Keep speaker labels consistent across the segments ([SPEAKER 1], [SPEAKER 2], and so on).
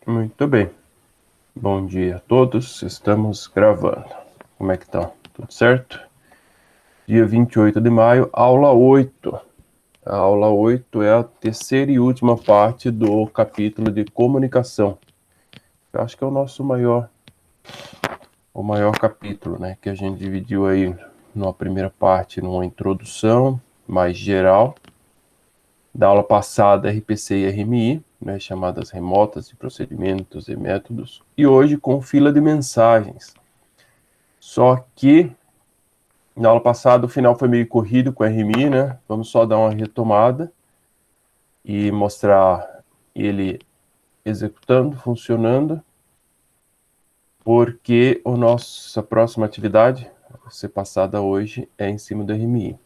[SPEAKER 1] Muito bem. Bom dia a todos. Estamos gravando. Como é que estão? Tudo certo? Dia 28 de maio, aula 8. A aula 8 é a terceira e última parte do capítulo de comunicação. Eu acho que é o nosso maior capítulo, né? Que a gente dividiu aí numa primeira parte, numa introdução mais geral. Da aula passada, RPC e RMI, né, chamadas remotas de procedimentos e métodos, e hoje com fila de mensagens. Só que na aula passada o final foi meio corrido com RMI, né? Vamos só dar uma retomada e mostrar ele executando, funcionando, porque a nossa próxima atividade, a ser passada hoje, é em cima do RMI,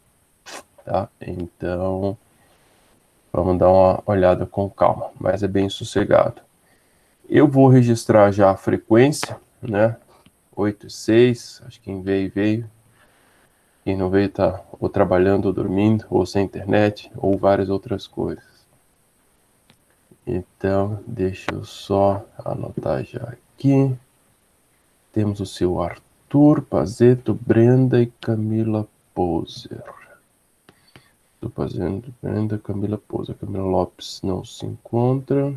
[SPEAKER 1] tá? Então, vamos dar uma olhada com calma, mas é bem sossegado. Eu vou registrar já a frequência, né? 8 e 6, acho que quem veio. Quem não veio tá ou trabalhando, ou dormindo, ou sem internet, ou várias outras coisas. Então, deixa eu só anotar já aqui. Temos o seu Arthur Pazeto, Brenda e Camila Poser. Estou fazendo Brenda, Camila Poser. Camila Lopes não se encontra.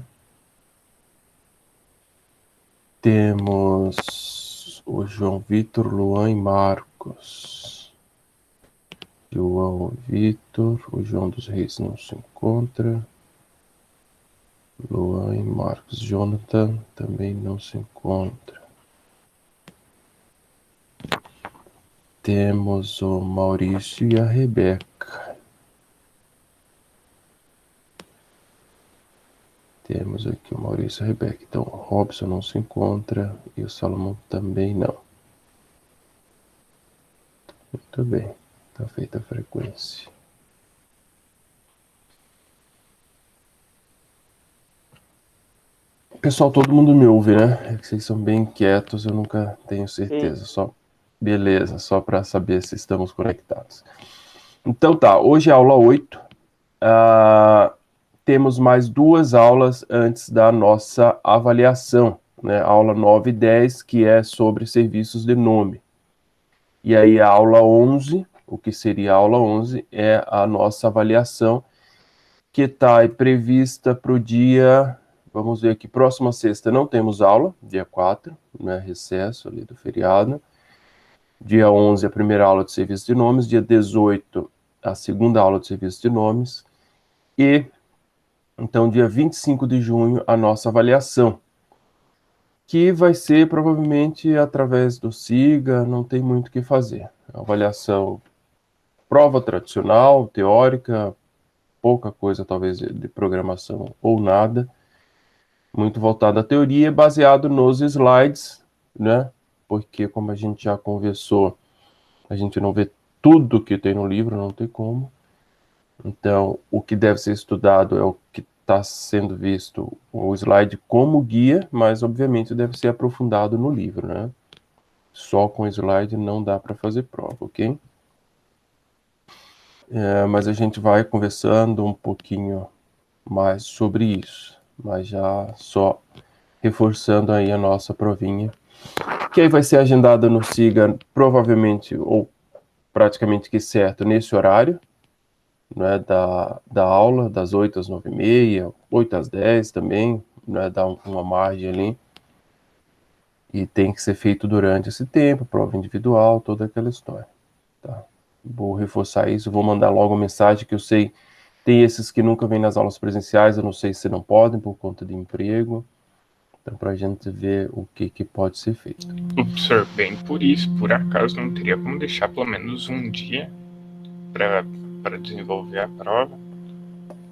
[SPEAKER 1] Temos o João Vitor, Luan e Marcos. João Vitor, o João dos Reis não se encontra. Luan e Marcos. Jonathan também não se encontra. Temos o Maurício e a Rebeca. Temos aqui o Maurício e a Rebeca. Então, o Robson não se encontra e o Salomão também não. Muito bem. Está feita a frequência. Pessoal, todo mundo me ouve, né? É que vocês são bem quietos, eu nunca tenho certeza. Só beleza, só para saber se estamos conectados. Então tá, hoje é aula 8. Temos mais 2 aulas antes da nossa avaliação, né? Aula 9 e 10, que é sobre serviços de nome. E aí a aula 11, o que seria a aula 11, é a nossa avaliação, que está prevista para o dia, vamos ver aqui, próxima sexta não temos aula, dia 4, né, recesso ali do feriado. Dia 11, a primeira aula de serviço de nomes, dia 18, a segunda aula de serviço de nomes, e então dia 25 de junho a nossa avaliação, que vai ser provavelmente através do SIGA, não tem muito o que fazer. Avaliação, prova tradicional, teórica, pouca coisa talvez de programação ou nada, muito voltado à teoria, baseado nos slides, né? Porque como a gente já conversou, a gente não vê tudo que tem no livro, não tem como. Então, o que deve ser estudado é o que está sendo visto, o slide como guia, mas obviamente deve ser aprofundado no livro, né? Só com slide não dá para fazer prova, ok? Mas a gente vai conversando um pouquinho mais sobre isso, mas já só reforçando aí a nossa provinha, que aí vai ser agendada no SIGA, provavelmente, ou praticamente que certo, nesse horário, né, da aula, das 8 às 9h30, 8 às 10 também, né, dá uma margem ali, e tem que ser feito durante esse tempo, prova individual, toda aquela história, tá? Vou reforçar isso, vou mandar logo uma mensagem, que eu sei, tem esses que nunca vêm nas aulas presenciais, eu não sei se não podem por conta de emprego, então para a gente ver o que pode ser feito.
[SPEAKER 2] Professor, bem por isso, por acaso não teria como deixar pelo menos um dia para desenvolver a prova?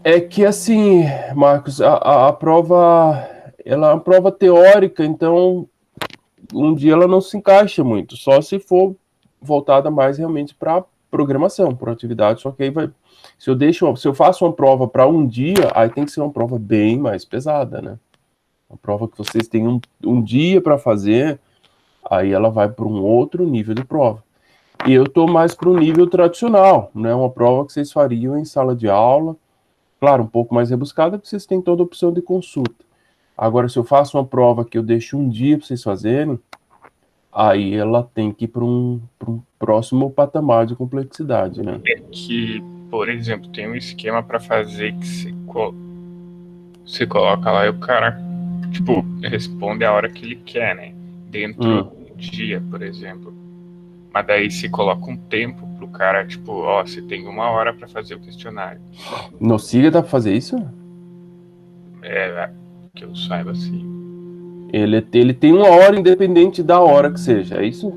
[SPEAKER 1] É que assim, Marcos, a prova, ela é uma prova teórica, então um dia ela não se encaixa muito, só se for voltada mais realmente para programação, para atividade, só que aí vai, se eu faço uma prova para um dia, aí tem que ser uma prova bem mais pesada, né? Uma prova que vocês têm um dia para fazer, aí ela vai para um outro nível de prova. E eu estou mais para o nível tradicional, né? Uma prova que vocês fariam em sala de aula, claro, um pouco mais rebuscada, porque vocês têm toda a opção de consulta. Agora, se eu faço uma prova que eu deixo um dia para vocês fazerem, aí ela tem que ir para um próximo patamar de complexidade, né?
[SPEAKER 2] É que, por exemplo, tem um esquema para fazer que você coloca lá e o cara, tipo, responde a hora que ele quer, né? Dentro do dia, por exemplo. Mas daí se coloca um tempo pro cara, tipo, ó, você tem 1 hora para fazer o questionário.
[SPEAKER 1] No Siga dá para fazer isso?
[SPEAKER 2] Que eu saiba assim.
[SPEAKER 1] Ele tem 1 hora independente da hora que seja, é isso?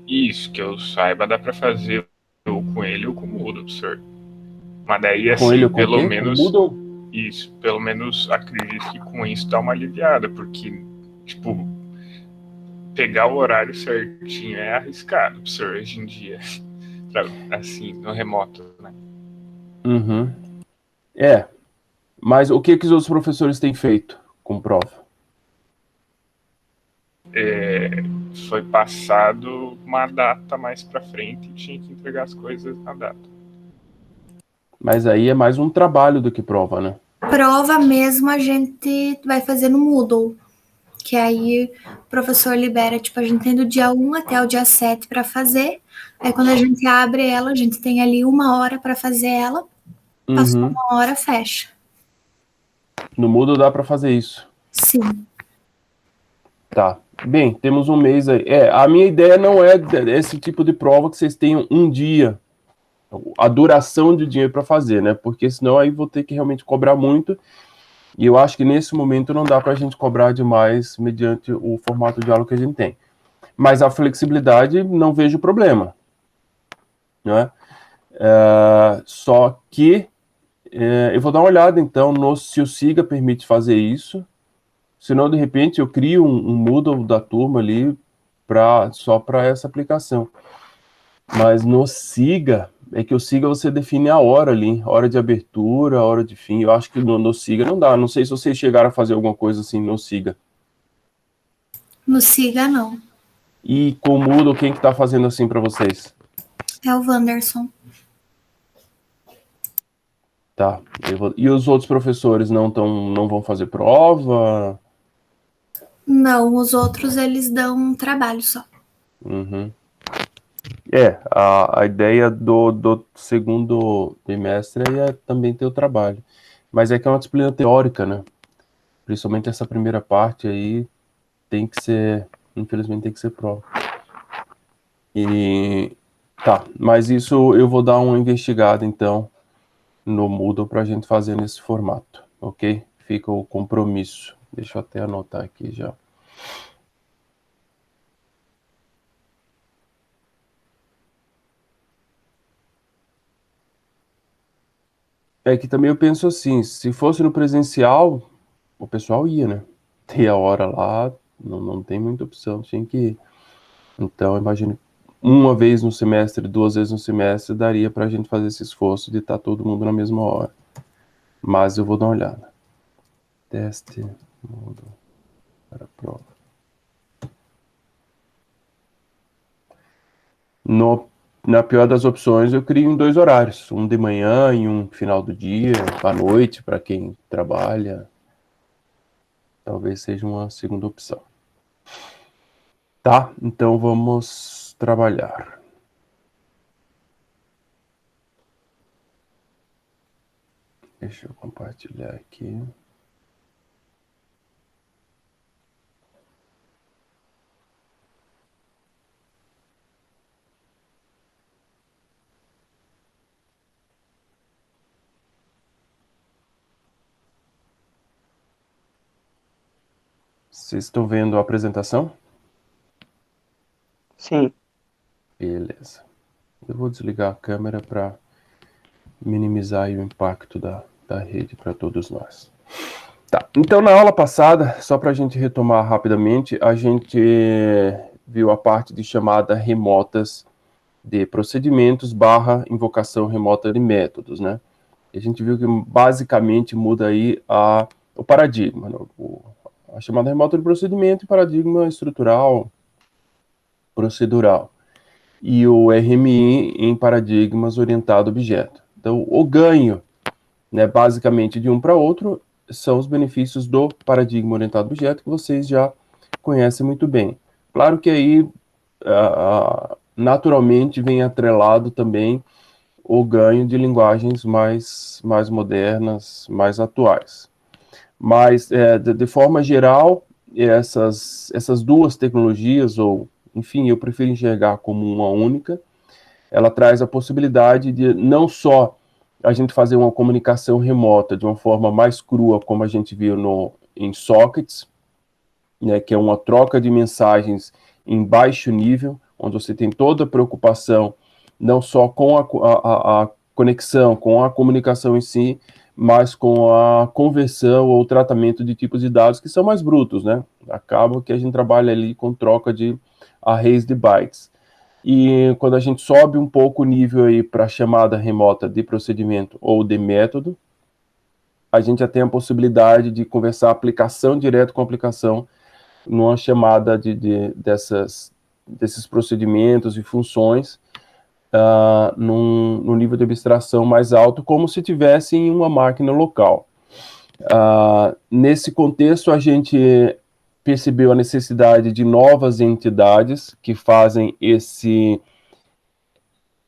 [SPEAKER 2] Isso, que eu saiba, dá para fazer ou com ele ou com o Moodle, professor. Mas daí,
[SPEAKER 1] Com ele
[SPEAKER 2] assim,
[SPEAKER 1] ou com o
[SPEAKER 2] pelo
[SPEAKER 1] quê? Com o
[SPEAKER 2] menos.
[SPEAKER 1] Moodle?
[SPEAKER 2] Isso, pelo menos acredito que com isso dá uma aliviada, porque, tipo, pegar o horário certinho é arriscado, professor, hoje em dia. Assim, no remoto, né?
[SPEAKER 1] Uhum. Mas o que os outros professores têm feito com prova?
[SPEAKER 2] Foi passado uma data mais pra frente e tinha que entregar as coisas na data.
[SPEAKER 1] Mas aí é mais um trabalho do que prova, né?
[SPEAKER 3] Prova mesmo a gente vai fazer no Moodle, que aí o professor libera, tipo, a gente tem do dia 1 até o dia 7 para fazer. Aí quando a gente abre ela, a gente tem ali 1 hora para fazer ela. Passou 1 hora, fecha.
[SPEAKER 1] No Moodle dá para fazer isso.
[SPEAKER 3] Sim.
[SPEAKER 1] Tá. Bem, temos um mês aí. A minha ideia não é esse tipo de prova que vocês tenham um dia, a duração de dinheiro para fazer, né? Porque senão aí vou ter que realmente cobrar muito. E eu acho que nesse momento não dá para a gente cobrar demais mediante o formato de aula que a gente tem. Mas a flexibilidade não vejo problema, né? Só que eu vou dar uma olhada então se o Siga permite fazer isso. Senão, de repente, eu crio um Moodle da turma ali só para essa aplicação. Mas no Siga, é que o Siga você define a hora ali, hora de abertura, hora de fim. Eu acho que no Siga não dá. Não sei se vocês chegaram a fazer alguma coisa assim no Siga.
[SPEAKER 3] No Siga, não.
[SPEAKER 1] E com o Moodle, quem que tá fazendo assim para vocês?
[SPEAKER 3] É o Wanderson.
[SPEAKER 1] Tá. E os outros professores não vão fazer prova?
[SPEAKER 3] Não, os outros eles dão um trabalho só.
[SPEAKER 1] Uhum. A ideia do segundo bimestre é também ter o trabalho. Mas é que é uma disciplina teórica, né? Principalmente essa primeira parte aí tem que ser, infelizmente tem que ser prova. Tá, mas isso eu vou dar uma investigada então no Moodle para a gente fazer nesse formato, ok? Fica o compromisso. Deixa eu até anotar aqui já. É que também eu penso assim, se fosse no presencial, o pessoal ia, né? Tem a hora lá, não tem muita opção, tinha que ir. Então, imagino, uma vez no semestre, 2 vezes no semestre, daria para a gente fazer esse esforço de estar todo mundo na mesma hora. Mas eu vou dar uma olhada. Teste, modo para prova. Na pior das opções, eu crio em 2 horários. Um de manhã e um final do dia, à noite, para quem trabalha. Talvez seja uma segunda opção. Tá, então vamos trabalhar. Deixa eu compartilhar aqui. Vocês estão vendo a apresentação?
[SPEAKER 4] Sim.
[SPEAKER 1] Beleza. Eu vou desligar a câmera para minimizar aí o impacto da rede para todos nós. Tá, então na aula passada, só para a gente retomar rapidamente, a gente viu a parte de chamada remotas de procedimentos / invocação remota de métodos, né? E a gente viu que basicamente muda aí o paradigma, né? A chamada remota de procedimento e paradigma estrutural, procedural. E o RMI em paradigmas orientado a objeto. Então, o ganho, né, basicamente de um para outro, são os benefícios do paradigma orientado a objeto, que vocês já conhecem muito bem. Claro que aí, naturalmente, vem atrelado também o ganho de linguagens mais modernas, mais atuais. Mas, de forma geral, essas duas tecnologias, ou, enfim, eu prefiro enxergar como uma única, ela traz a possibilidade de não só a gente fazer uma comunicação remota de uma forma mais crua, como a gente viu em sockets, né, que é uma troca de mensagens em baixo nível, onde você tem toda a preocupação, não só com a conexão, com a comunicação em si, mas com a conversão ou tratamento de tipos de dados que são mais brutos, né? Acaba que a gente trabalha ali com troca de arrays de bytes. E quando a gente sobe um pouco o nível aí para a chamada remota de procedimento ou de método, a gente já tem a possibilidade de conversar aplicação direto com aplicação numa chamada desses procedimentos e funções num nível de abstração mais alto, como se tivesse em uma máquina local. Nesse contexto, a gente percebeu a necessidade de novas entidades que fazem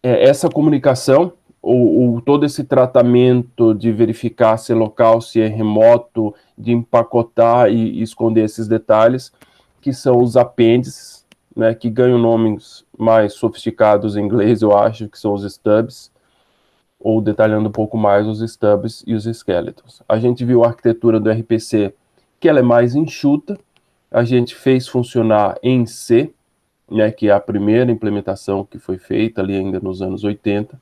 [SPEAKER 1] essa comunicação, ou todo esse tratamento de verificar se é local, se é remoto, de empacotar e esconder esses detalhes, que são os apêndices, né, que ganham nomes mais sofisticados em inglês, eu acho, que são os stubs, ou detalhando um pouco mais os stubs e os skeletons. A gente viu a arquitetura do RPC, que ela é mais enxuta, a gente fez funcionar em C, né, que é a primeira implementação que foi feita ali ainda nos anos 80,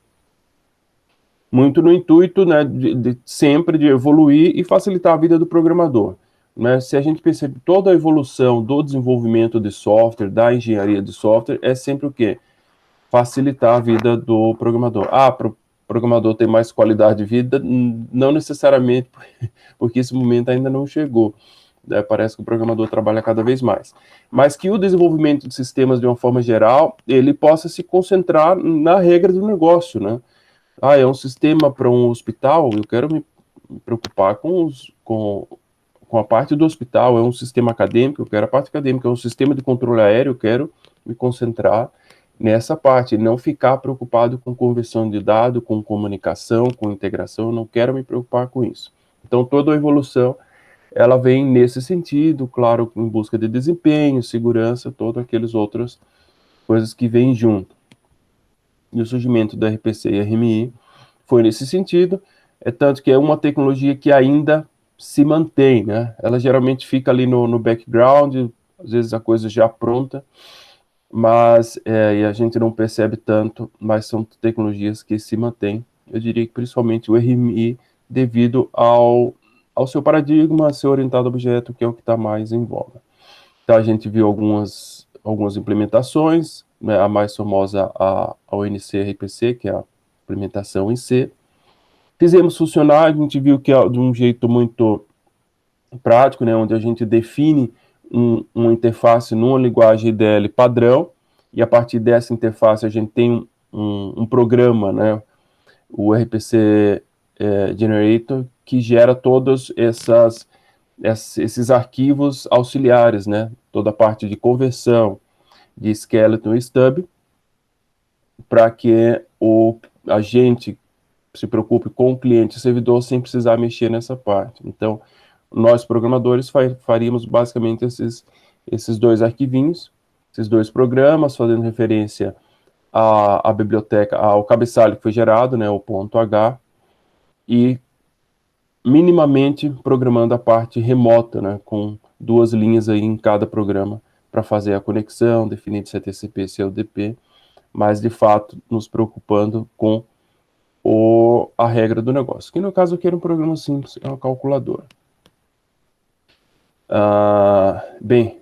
[SPEAKER 1] muito no intuito, né, sempre de evoluir e facilitar a vida do programador. Né? Se a gente percebe toda a evolução do desenvolvimento de software, da engenharia de software, é sempre o quê? Facilitar a vida do programador. Para o programador ter mais qualidade de vida, não necessariamente, porque esse momento ainda não chegou. Parece que o programador trabalha cada vez mais. Mas que o desenvolvimento de sistemas, de uma forma geral, ele possa se concentrar na regra do negócio, né? É um sistema para um hospital, eu quero me preocupar com a parte do hospital. É um sistema acadêmico, eu quero a parte acadêmica. É um sistema de controle aéreo, eu quero me concentrar nessa parte, não ficar preocupado com conversão de dado, com comunicação, com integração, eu não quero me preocupar com isso. Então, toda a evolução, ela vem nesse sentido, claro, em busca de desempenho, segurança, todas aquelas outras coisas que vêm junto. E o surgimento da RPC e RMI foi nesse sentido, tanto que é uma tecnologia que ainda se mantém, né? Ela geralmente fica ali no background, às vezes a coisa já pronta, mas e a gente não percebe tanto, mas são tecnologias que se mantêm. Eu diria que principalmente o RMI, devido ao seu paradigma, a ser orientado a objeto, que é o que está mais em voga. Então, a gente viu algumas implementações, né, a mais famosa, a ONC-RPC, que é a implementação em C. Fizemos funcionar, a gente viu que é de um jeito muito prático, né, onde a gente define uma interface numa linguagem IDL padrão, e a partir dessa interface a gente tem um programa, né, o RPC Generator, que gera todos esses arquivos auxiliares, né, toda a parte de conversão, de skeleton e stub, para que a gente se preocupe com o cliente e servidor sem precisar mexer nessa parte. Então, nós programadores faríamos basicamente esses dois arquivinhos, esses dois programas, fazendo referência à biblioteca, ao cabeçalho que foi gerado, né, o .h, e minimamente programando a parte remota, né, com 2 linhas aí em cada programa para fazer a conexão, definir se é TCP, se é UDP, mas de fato nos preocupando com a regra do negócio, que no caso aqui era um programa simples, é uma calculadora. Bem,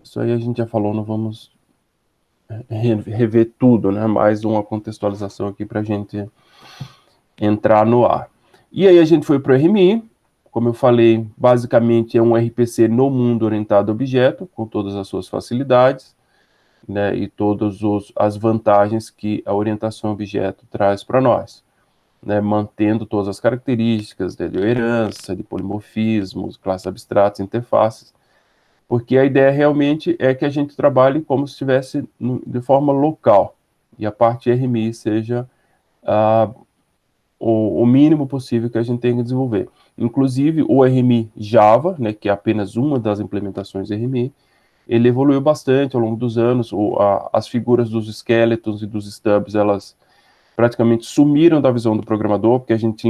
[SPEAKER 1] isso aí a gente já falou, não vamos rever tudo, né? Mais uma contextualização aqui para a gente entrar no ar. E aí a gente foi para o RMI, como eu falei, basicamente é um RPC no mundo orientado a objeto, com todas as suas facilidades, né? E todas as vantagens que a orientação a objeto traz para nós. né, mantendo todas as características de herança, de polimorfismos, classes abstratas, interfaces, porque a ideia realmente é que a gente trabalhe como se estivesse de forma local, e a parte RMI seja o mínimo possível que a gente tem que desenvolver. Inclusive, o RMI Java, né, que é apenas uma das implementações RMI, ele evoluiu bastante ao longo dos anos. As figuras dos skeletons e dos stubs, elas praticamente sumiram da visão do programador, porque a gente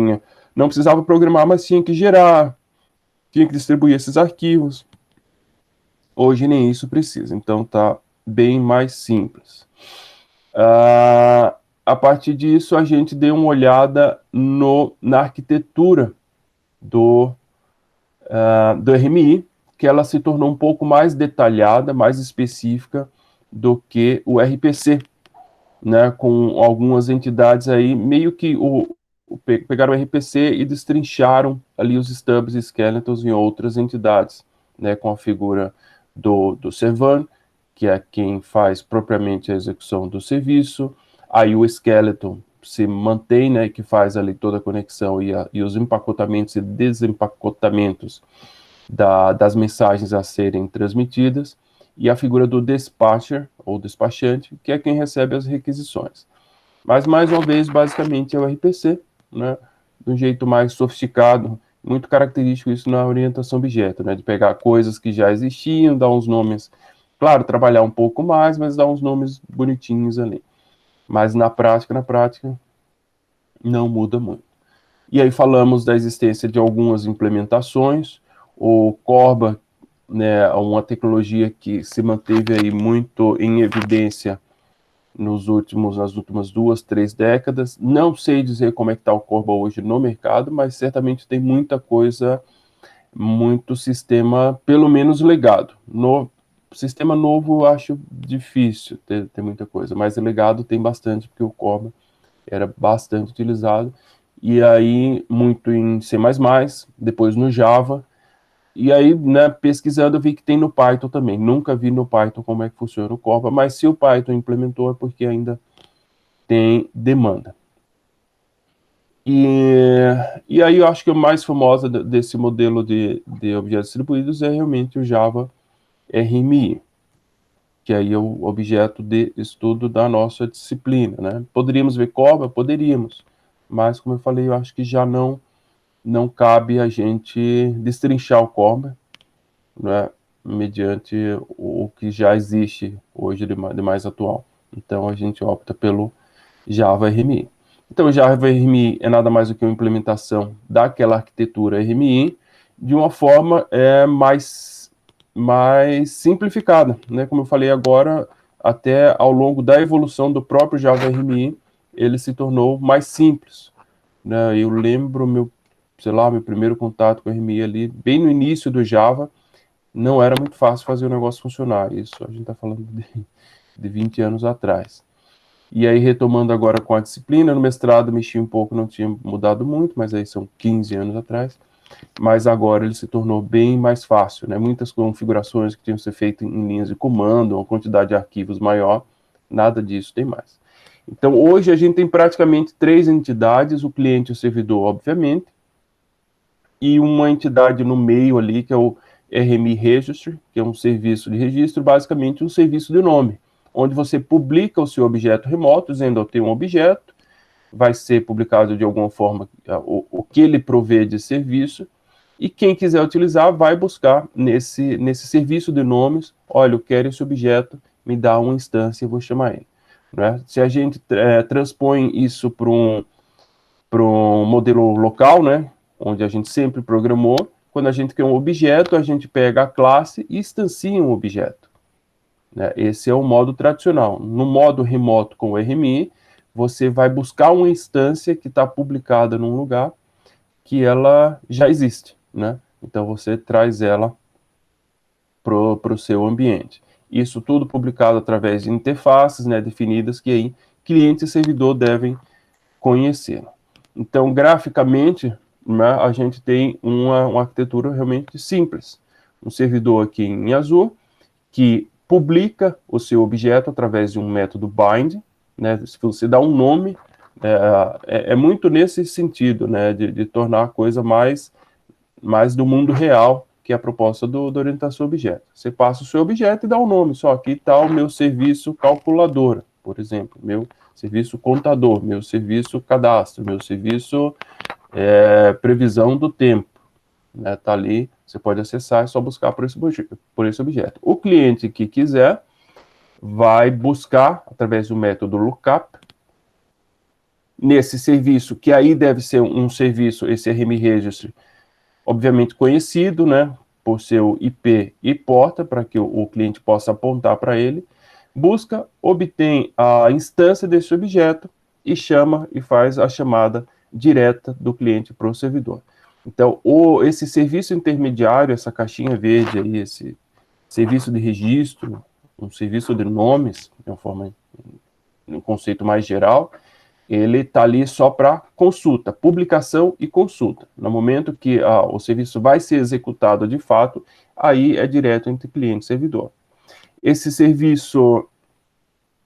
[SPEAKER 1] não precisava programar, mas tinha que gerar, tinha que distribuir esses arquivos. Hoje nem isso precisa, então tá bem mais simples. A partir disso, a gente deu uma olhada na arquitetura do RMI, que ela se tornou um pouco mais detalhada, mais específica do que o RPC, né, com algumas entidades aí, meio que pegaram o RPC e destrincharam ali os stubs e skeletons em outras entidades, né, com a figura do servan, que é quem faz propriamente a execução do serviço, aí o skeleton se mantém, né, que faz ali toda a conexão e os empacotamentos e desempacotamentos das mensagens a serem transmitidas, e a figura do dispatcher, ou despachante, que é quem recebe as requisições. Mas, mais uma vez, basicamente é o RPC, né, de um jeito mais sofisticado, muito característico isso na orientação objeto, né, de pegar coisas que já existiam, dar uns nomes, claro, trabalhar um pouco mais, mas dar uns nomes bonitinhos ali. Mas na prática, não muda muito. E aí falamos da existência de algumas implementações, o Corba, né, uma tecnologia que se manteve aí muito em evidência nas últimas 2, 3 décadas. Não sei dizer como é que está o Corba hoje no mercado, mas certamente tem muita coisa, muito sistema, pelo menos legado. No sistema novo eu acho difícil ter muita coisa, mas legado tem bastante, porque o Corba era bastante utilizado, e aí muito em C++, depois no Java, e aí, né, pesquisando, eu vi que tem no Python também. Nunca vi no Python como é que funciona o Corba, mas se o Python implementou é porque ainda tem demanda. E aí eu acho que a mais famosa desse modelo de objetos distribuídos é realmente o Java RMI, que aí é o objeto de estudo da nossa disciplina, né? Poderíamos ver Corba? Poderíamos, mas como eu falei, eu acho que já não cabe a gente destrinchar o Corba, né, mediante o que já existe hoje de mais atual. Então a gente opta pelo Java RMI. Então o Java RMI é nada mais do que uma implementação daquela arquitetura RMI de uma forma mais simplificada, né? Como eu falei agora, até ao longo da evolução do próprio Java RMI, ele se tornou mais simples, né? Eu lembro meu primeiro contato com o RMI ali, bem no início do Java, não era muito fácil fazer o negócio funcionar. Isso a gente está falando de 20 anos atrás. E aí, retomando agora com a disciplina, no mestrado mexi um pouco, não tinha mudado muito, mas aí são 15 anos atrás. Mas agora ele se tornou bem mais fácil, né? Muitas configurações que tinham que ser feitas em linhas de comando, uma quantidade de arquivos maior, nada disso tem mais. Então, hoje a gente tem praticamente 3 entidades, o cliente e o servidor, obviamente, e uma entidade no meio ali, que é o RMI Registry, que é um serviço de registro, basicamente um serviço de nome, onde você publica o seu objeto remoto, dizendo eu tenho um objeto, vai ser publicado de alguma forma o que ele provê de serviço, e quem quiser utilizar vai buscar nesse serviço de nomes, olha, eu quero esse objeto, me dá uma instância, eu vou chamar ele. Né? Se a gente transpõe isso para um modelo local, né, onde a gente sempre programou, quando a gente quer um objeto, a gente pega a classe e instancia um objeto. Né? Esse é o modo tradicional. No modo remoto com o RMI, você vai buscar uma instância que está publicada num lugar que ela já existe. Né? Então, você traz ela para o seu ambiente. Isso tudo publicado através de interfaces, né, definidas, que aí cliente e servidor devem conhecer. Então, graficamente, né, a gente tem uma arquitetura realmente simples. Um servidor aqui em azul, que publica o seu objeto através de um método bind, né? Se você dá um nome É muito nesse sentido, né, de tornar a coisa mais do mundo real, que é a proposta da orientação a objeto. Você passa o seu objeto e dá um nome, só aqui está o meu serviço calculadora, por exemplo, meu serviço contador, meu serviço cadastro, meu serviço previsão do tempo, né, tá ali, você pode acessar, é só buscar por esse objeto. O cliente que quiser vai buscar, através do método lookup, nesse serviço, que aí deve ser um serviço, esse RM Registry, obviamente conhecido, né, por seu IP e porta, para que o cliente possa apontar para ele, busca, obtém a instância desse objeto e chama e faz a chamada direta do cliente para o servidor. Então, esse serviço intermediário, essa caixinha verde aí, esse serviço de registro, um serviço de nomes, de uma forma, um conceito mais geral, ele está ali só para consulta, publicação e consulta. No momento que o serviço vai ser executado de fato, aí é direto entre cliente e servidor. Esse serviço,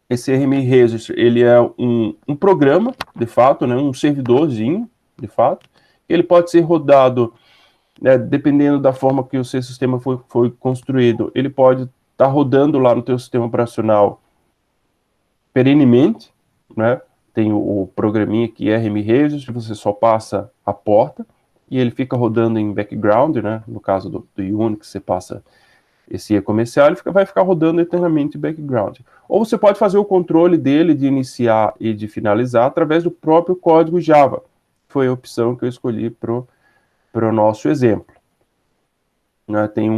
[SPEAKER 1] esse RM Registry, ele é um programa, de fato, né, um servidorzinho, de fato. Ele pode ser rodado, né, dependendo da forma que o seu sistema foi construído, ele pode estar rodando lá no teu sistema operacional perenemente, né? Tem o programinha que é RM Registry, você só passa a porta e ele fica rodando em background, né? No caso do Unix, você passa esse IA comercial, ele vai ficar rodando eternamente em background. Ou você pode fazer o controle dele de iniciar e de finalizar através do próprio código Java. Foi a opção que eu escolhi para o nosso exemplo. Tem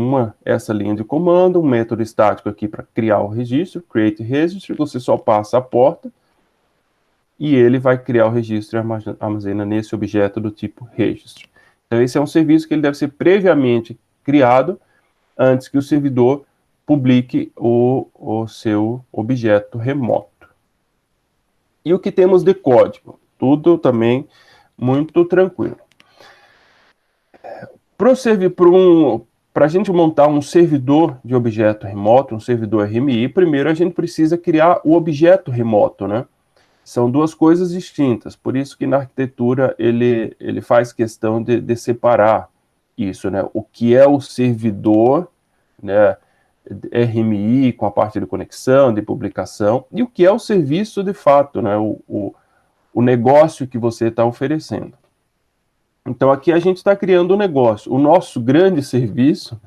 [SPEAKER 1] essa linha de comando, um método estático aqui para criar o registro, create registry, você só passa a porta, e ele vai criar o registro e armazena nesse objeto do tipo registro. Então, esse é um serviço que ele deve ser previamente criado antes que o servidor publique o seu objeto remoto. E o que temos de código? Tudo também muito tranquilo. Para a gente montar um servidor de objeto remoto, um servidor RMI, primeiro a gente precisa criar o objeto remoto, né? São duas coisas distintas, por isso que na arquitetura ele faz questão de separar isso, né? O que é o servidor, né, RMI, com a parte de conexão, de publicação, e o que é o serviço de fato, né? O negócio que você está oferecendo. Então aqui a gente está criando um negócio. O nosso grande serviço,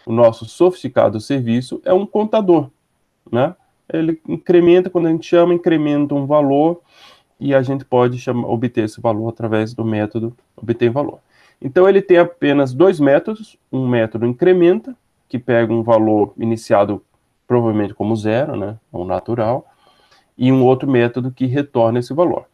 [SPEAKER 1] o nosso sofisticado serviço é um contador, né? Ele incrementa, quando a gente chama, incrementa um valor e a gente pode obter esse valor através do método obter valor. Então, ele tem apenas dois métodos. Um método incrementa, que pega um valor iniciado provavelmente como zero, né, ou natural, e um outro método que retorna esse valor.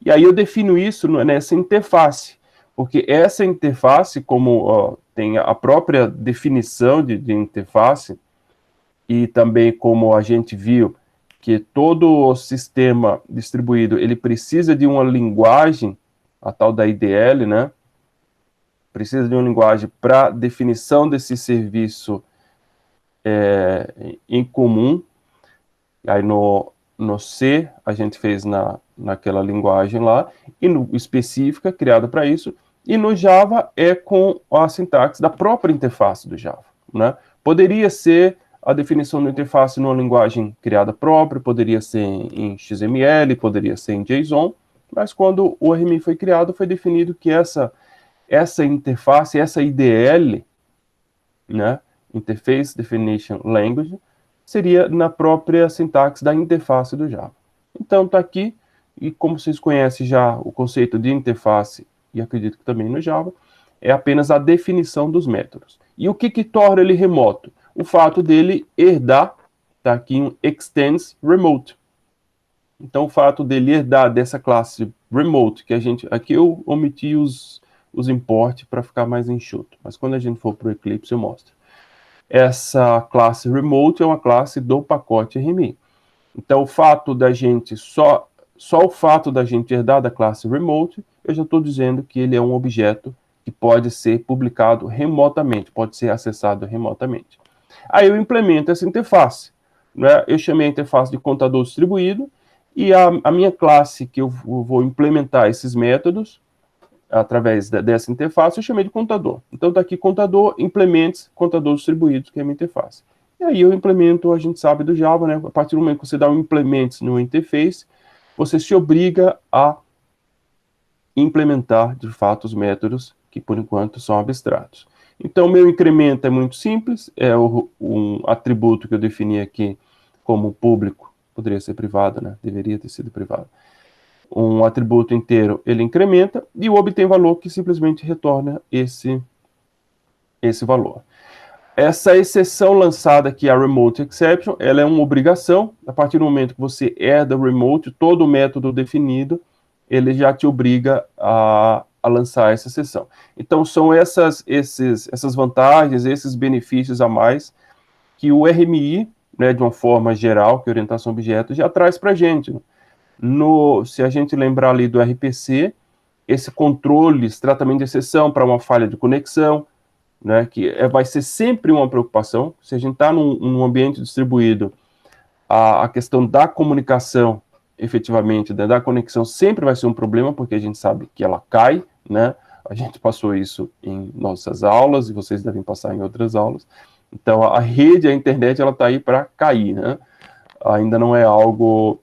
[SPEAKER 1] E aí eu defino isso nessa interface, porque essa interface, como tem a própria definição de interface, e também como a gente viu que todo o sistema distribuído, ele precisa de uma linguagem, a tal da IDL, né? Precisa de uma linguagem para definição desse serviço em comum. Aí no C, a gente fez naquela linguagem lá, e no específica, criada para isso, e no Java é com a sintaxe da própria interface do Java, né? Poderia ser a definição da interface numa linguagem criada própria, poderia ser em XML, poderia ser em JSON, mas quando o RMI foi criado, foi definido que essa interface, essa IDL, né, Interface Definition Language, seria na própria sintaxe da interface do Java. Então, está aqui, e como vocês conhecem já o conceito de interface, e acredito que também no Java, é apenas a definição dos métodos. E o que torna ele remoto? O fato dele herdar, tá aqui um extends remote. Então, o fato dele herdar dessa classe remote, que aqui eu omiti os import para ficar mais enxuto, mas quando a gente for para o Eclipse eu mostro. Essa classe remote é uma classe do pacote RMI. Então, o fato da gente, só o fato da gente herdar da classe remote, eu já estou dizendo que ele é um objeto que pode ser publicado remotamente, pode ser acessado remotamente. Aí eu implemento essa interface, né? Eu chamei a interface de contador distribuído, E a minha classe que eu vou implementar esses métodos através dessa interface, eu chamei de contador. Então, está aqui contador, implementes, contador distribuído, que é a minha interface. E aí eu implemento, a gente sabe do Java, né? A partir do momento que você dá um implements no interface, você se obriga a implementar, de fato, os métodos que, por enquanto, são abstratos. Então, meu incremento é muito simples, é um atributo que eu defini aqui como público, poderia ser privado, né? Deveria ter sido privado. Um atributo inteiro, ele incrementa, e o obtém valor, que simplesmente retorna esse valor. Essa exceção lançada aqui, a remote exception, ela é uma obrigação. A partir do momento que você herda remote, todo o método definido, ele já te obriga a lançar essa exceção. Então, são essas vantagens, esses benefícios a mais que o RMI, né, de uma forma geral, que é orientação a objetos, já traz para a gente. Se a gente lembrar ali do RPC, esse controle, esse tratamento de exceção para uma falha de conexão, né, que vai ser sempre uma preocupação. Se a gente está num ambiente distribuído, a questão da comunicação, efetivamente, da conexão, sempre vai ser um problema, porque a gente sabe que ela cai, né? A gente passou isso em nossas aulas, e vocês devem passar em outras aulas. Então, a rede, a internet, ela está aí para cair, né? Ainda não é algo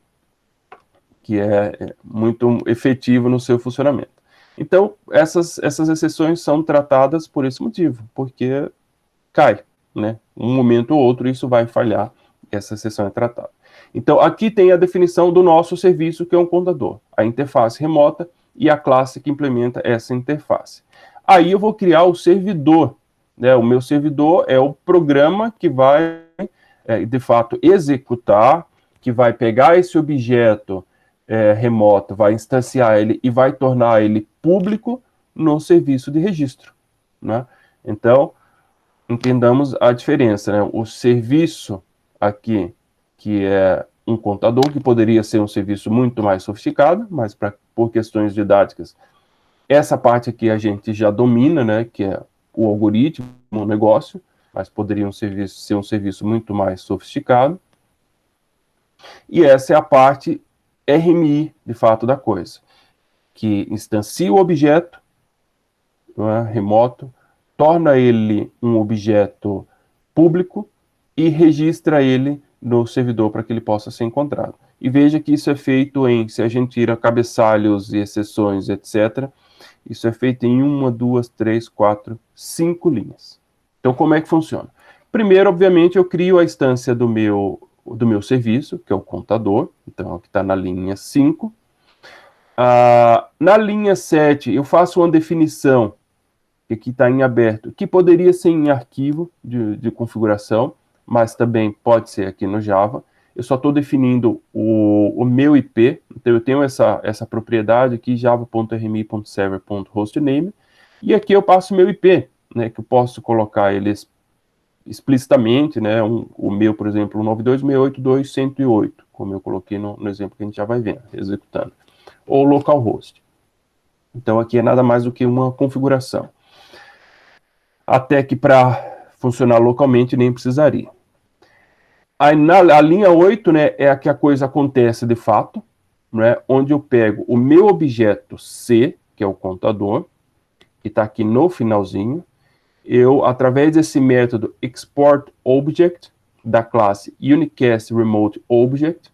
[SPEAKER 1] que é muito efetivo no seu funcionamento. Então, essas exceções são tratadas por esse motivo, porque cai, né? Um momento ou outro isso vai falhar, essa exceção é tratada. Então, aqui tem a definição do nosso serviço, que é um contador, a interface remota e a classe que implementa essa interface. Aí eu vou criar o servidor, né? O meu servidor é o programa que vai, de fato, executar, que vai pegar esse objeto remoto, vai instanciar ele e vai tornar ele público no serviço de registro, né? Então, entendamos a diferença, né? O serviço aqui, que é um contador, que poderia ser um serviço muito mais sofisticado, mas por questões didáticas, essa parte aqui a gente já domina, né? Que é o algoritmo, o negócio, mas poderia ser um serviço muito mais sofisticado. E essa é a parte RMI, de fato, da coisa, que instancia o objeto, não é, remoto, torna ele um objeto público e registra ele no servidor para que ele possa ser encontrado. E veja que isso é feito se a gente tira cabeçalhos e exceções, etc., isso é feito em 1, 2, 3, 4, 5 linhas. Então, como é que funciona? Primeiro, obviamente, eu crio a instância do meu serviço, que é o contador, então aqui está na linha 5. Na linha 7, eu faço uma definição, que aqui está em aberto, que poderia ser em arquivo de configuração, mas também pode ser aqui no Java. Eu só estou definindo o meu IP, então eu tenho essa propriedade aqui, java.rmi.server.hostname, e aqui eu passo meu IP, né, que eu posso colocar eles explicitamente, né, o meu, por exemplo, 92.168.108, como eu coloquei no exemplo que a gente já vai ver, executando, ou localhost. Então aqui é nada mais do que uma configuração. Até que para funcionar localmente nem precisaria. Aí a linha 8, né, é a que a coisa acontece de fato, né, onde eu pego o meu objeto C, que é o contador, que está aqui no finalzinho, eu, através desse método exportObject, da classe unicastRemoteObject,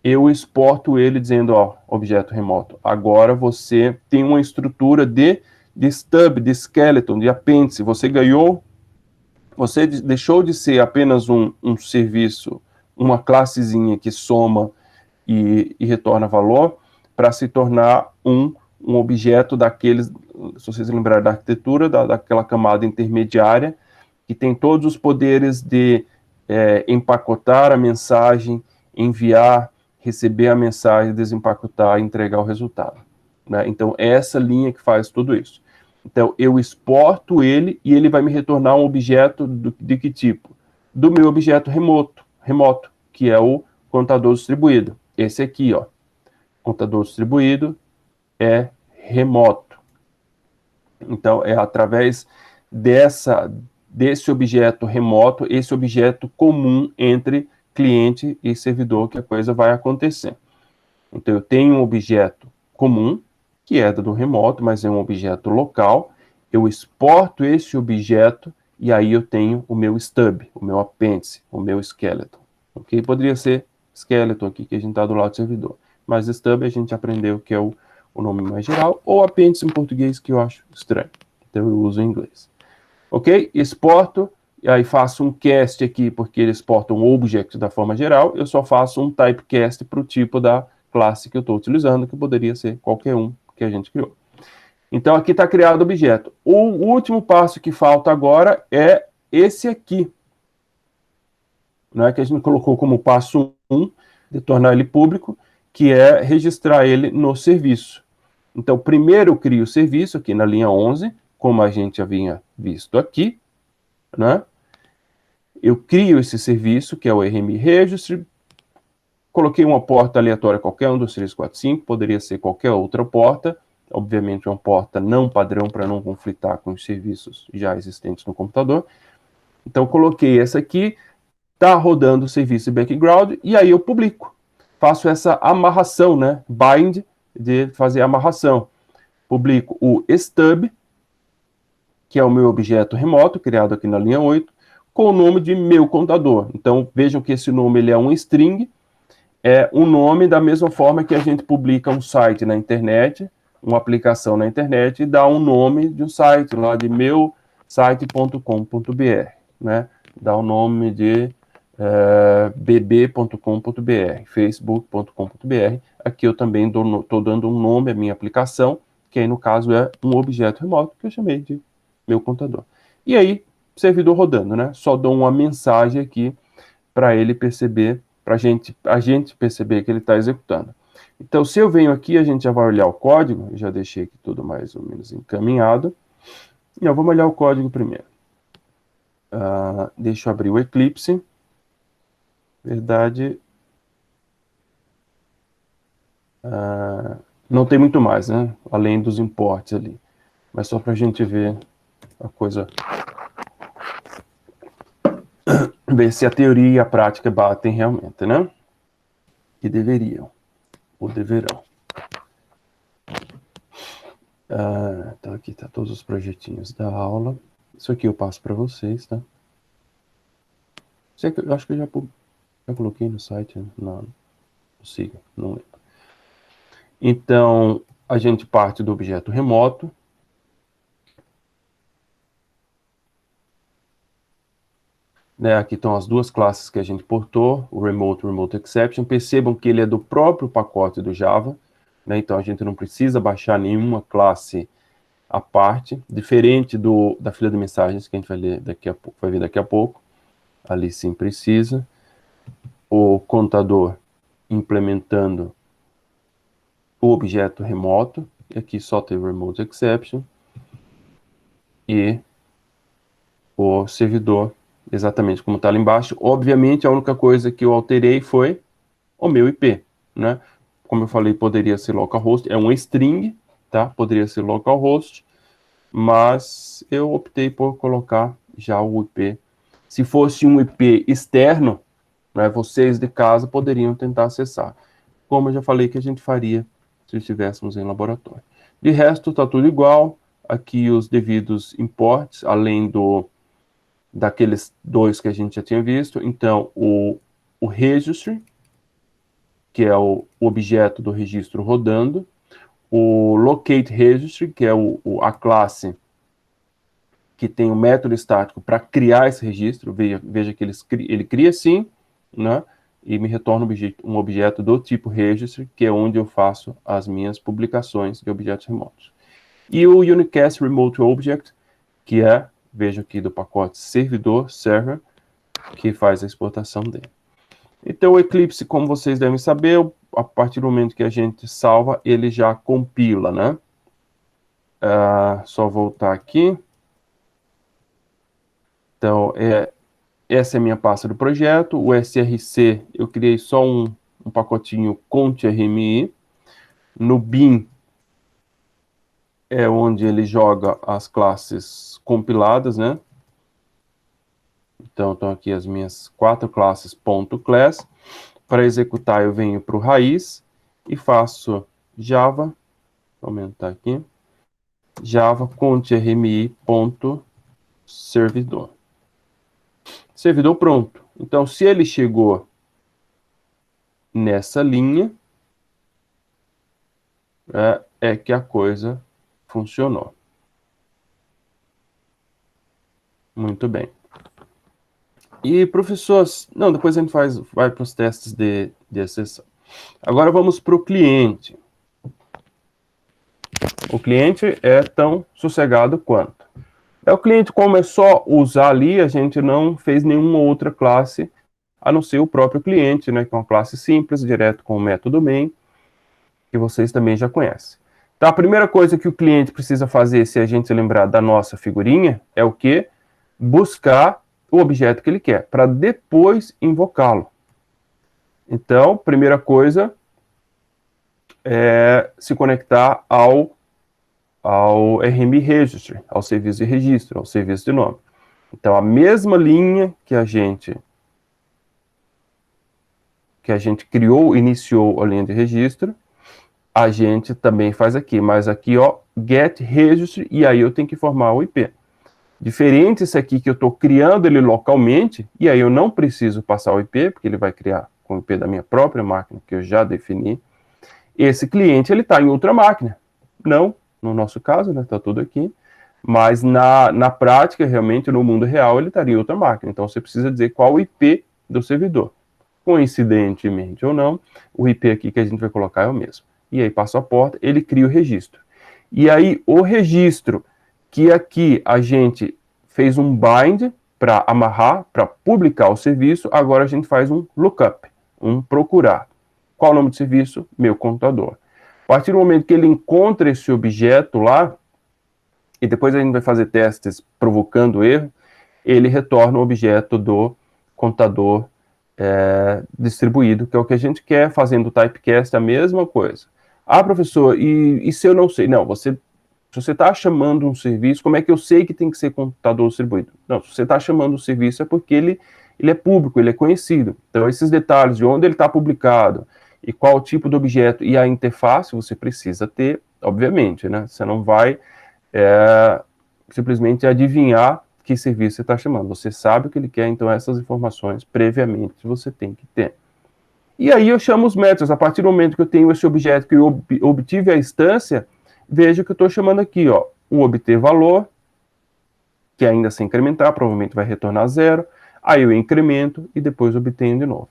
[SPEAKER 1] eu exporto ele dizendo, ó, objeto remoto, agora você tem uma estrutura de stub, de skeleton, de apêndice, você deixou de ser apenas um serviço, uma classezinha que soma e retorna valor, para se tornar um objeto daqueles, se vocês lembrarem da arquitetura, daquela camada intermediária, que tem todos os poderes de empacotar a mensagem, enviar, receber a mensagem, desempacotar e entregar o resultado, né? Então, é essa linha que faz tudo isso. Então, eu exporto ele e ele vai me retornar um objeto de que tipo? Do meu objeto remoto, que é o contador distribuído. Esse aqui, ó, contador distribuído é remoto. Então, é através desse objeto remoto, esse objeto comum entre cliente e servidor, que a coisa vai acontecer. Então, eu tenho um objeto comum, que é do remoto, mas é um objeto local. Eu exporto esse objeto e aí eu tenho o meu stub, o meu apêndice, o meu skeleton. Ok? Poderia ser skeleton aqui, que a gente está do lado do servidor. Mas stub a gente aprendeu que é o nome mais geral, ou apêndice em português, que eu acho estranho. Então, eu uso em inglês. Ok? Exporto, e aí faço um cast aqui, porque ele exporta um object da forma geral. Eu só faço um typecast para o tipo da classe que eu estou utilizando, que poderia ser qualquer um que a gente criou. Então, aqui está criado o objeto. O último passo que falta agora é esse aqui, né, que a gente colocou como passo 1, de tornar ele público, que é registrar ele no serviço. Então, primeiro eu crio o serviço aqui na linha 11, como a gente havia visto aqui, né? Eu crio esse serviço, que é o RMI Registry, coloquei uma porta aleatória qualquer, 1, 2, 3, 4, 5, poderia ser qualquer outra porta, obviamente uma porta não padrão para não conflitar com os serviços já existentes no computador. Então, coloquei essa aqui, está rodando o serviço de background, e aí eu publico. Faço essa amarração, né? Bind, de fazer a amarração. Publico o stub, que é o meu objeto remoto, criado aqui na linha 8, com o nome de meu contador. Então, vejam que esse nome ele é um string, é um nome da mesma forma que a gente publica um site na internet, uma aplicação na internet, e dá um nome de um site, lá de meusite.com.br, né? Dá o nome de bb.com.br, facebook.com.br. Aqui eu também estou dando um nome à minha aplicação, que aí no caso é um objeto remoto, que eu chamei de meu contador. E aí, servidor rodando, né? Só dou uma mensagem aqui para ele perceber, para a gente perceber que ele está executando. Então, se eu venho aqui, a gente já vai olhar o código, eu já deixei aqui tudo mais ou menos encaminhado. E vamos olhar o código primeiro. Deixa eu abrir o Eclipse. Verdade. Não tem muito mais, né? Além dos imports ali. Mas só para a gente ver a coisa. Ver se a teoria e a prática batem realmente, né? Que deveriam. Ou deverão. Então aqui tá todos os projetinhos da aula. Isso aqui eu passo para vocês, tá? Eu acho que eu já coloquei no site, né? Não siga, não lembro. Então, a gente parte do objeto remoto. Né, aqui estão as duas classes que a gente portou, o Remote e o Remote Exception. Percebam que ele é do próprio pacote do Java, né, então a gente não precisa baixar nenhuma classe à parte, diferente da fila de mensagens que a gente vai ler vai ver daqui a pouco. Ali sim precisa. O contador implementando o objeto remoto, e aqui só tem o Remote Exception, e o servidor exatamente como está ali embaixo. Obviamente, a única coisa que eu alterei foi o meu IP, né? Como eu falei, poderia ser localhost, é um string, tá? Poderia ser localhost, mas eu optei por colocar já o IP. Se fosse um IP externo, né, vocês de casa poderiam tentar acessar. Como eu já falei que a gente faria se estivéssemos em laboratório. De resto, está tudo igual. Aqui os devidos imports, além daqueles dois que a gente já tinha visto. Então, o registry, que é o objeto do registro rodando, o locate registry, que é a classe que tem o método estático para criar esse registro. Veja que ele cria sim, né, e me retorna um objeto do tipo registry, que é onde eu faço as minhas publicações de objetos remotos. E o unicast remote object, que é, veja aqui do pacote servidor, server, que faz a exportação dele. Então, o Eclipse, como vocês devem saber, a partir do momento que a gente salva, ele já compila, né? Só voltar aqui. Então, essa é a minha pasta do projeto. O SRC, eu criei só um pacotinho cont.rmi. No bin, é onde ele joga as classes compiladas, né? Então, estão aqui as minhas 4 classes .class. Para executar, eu venho para o raiz e faço Java, vou aumentar aqui, Java contrmi.servidor. Servidor pronto. Então, se ele chegou nessa linha, é que a coisa funcionou. Muito bem. E, professor, não, depois a gente vai para os testes de acessão. Agora vamos para o cliente. O cliente é tão sossegado quanto. O cliente, como é só usar ali, a gente não fez nenhuma outra classe, a não ser o próprio cliente, né, que é uma classe simples, direto com o método main, que vocês também já conhecem. Então, a primeira coisa que o cliente precisa fazer, se a gente se lembrar da nossa figurinha, é o quê? Buscar o objeto que ele quer, para depois invocá-lo. Então, primeira coisa é se conectar ao RMI Registry, ao serviço de registro, ao serviço de nome. Então, a mesma linha que a gente criou, iniciou a linha de registro, a gente também faz aqui, mas aqui, ó, get registry, e aí eu tenho que formar o IP. Diferente esse aqui que eu estou criando ele localmente, e aí eu não preciso passar o IP, porque ele vai criar com o IP da minha própria máquina, que eu já defini. Esse cliente, ele está em outra máquina. Não, no nosso caso, né, está tudo aqui, mas na prática, realmente, no mundo real, ele estaria em outra máquina. Então, você precisa dizer qual o IP do servidor. Coincidentemente ou não, o IP aqui que a gente vai colocar é o mesmo. E aí, passo a porta, ele cria o registro. E aí, o registro, que aqui a gente fez um bind para amarrar, para publicar o serviço, agora a gente faz um lookup, um procurar. Qual o nome do serviço? Meu computador. A partir do momento que ele encontra esse objeto lá, e depois a gente vai fazer testes provocando erro, ele retorna o objeto do computador distribuído, que é o que a gente quer, fazendo o typecast, a mesma coisa. Ah, professor, e se eu não sei? Não, se você está chamando um serviço, como é que eu sei que tem que ser computador distribuído? Não, se você está chamando um serviço é porque ele é público, ele é conhecido. Então, esses detalhes de onde ele está publicado e qual o tipo de objeto e a interface você precisa ter, obviamente, né? Você não vai simplesmente adivinhar que serviço você está chamando. Você sabe o que ele quer, então essas informações previamente você tem que ter. E aí eu chamo os métodos. A partir do momento que eu tenho esse objeto que eu obtive a instância, veja que eu estou chamando aqui, ó, o obter valor, que ainda sem incrementar, provavelmente vai retornar 0, aí eu incremento e depois obtenho de novo.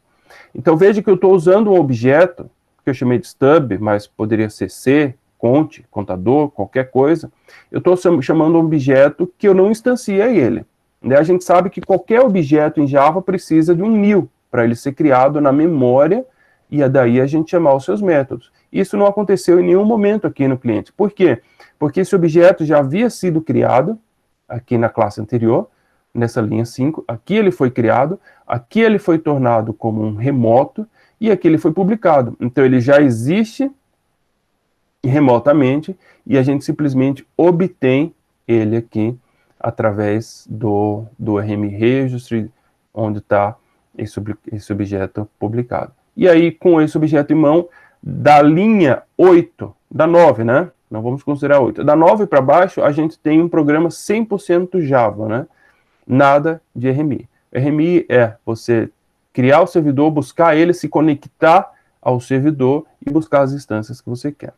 [SPEAKER 1] Então veja que eu estou usando um objeto, que eu chamei de stub, mas poderia ser C, conte, contador, qualquer coisa. Eu estou chamando um objeto que eu não instanciei ele. Né? A gente sabe que qualquer objeto em Java precisa de um new, para ele ser criado na memória, e daí a gente chamar os seus métodos. Isso não aconteceu em nenhum momento aqui no cliente. Por quê? Porque esse objeto já havia sido criado aqui na classe anterior, nessa linha 5, aqui ele foi criado, aqui ele foi tornado como um remoto, e aqui ele foi publicado. Então ele já existe remotamente, e a gente simplesmente obtém ele aqui através do RMI Registry, onde está esse objeto publicado. E aí, com esse objeto em mão, da linha 8, da 9, né? Não vamos considerar 8. Da 9 para baixo, a gente tem um programa 100% Java, né? Nada de RMI. RMI é você criar o servidor, buscar ele, se conectar ao servidor e buscar as instâncias que você quer.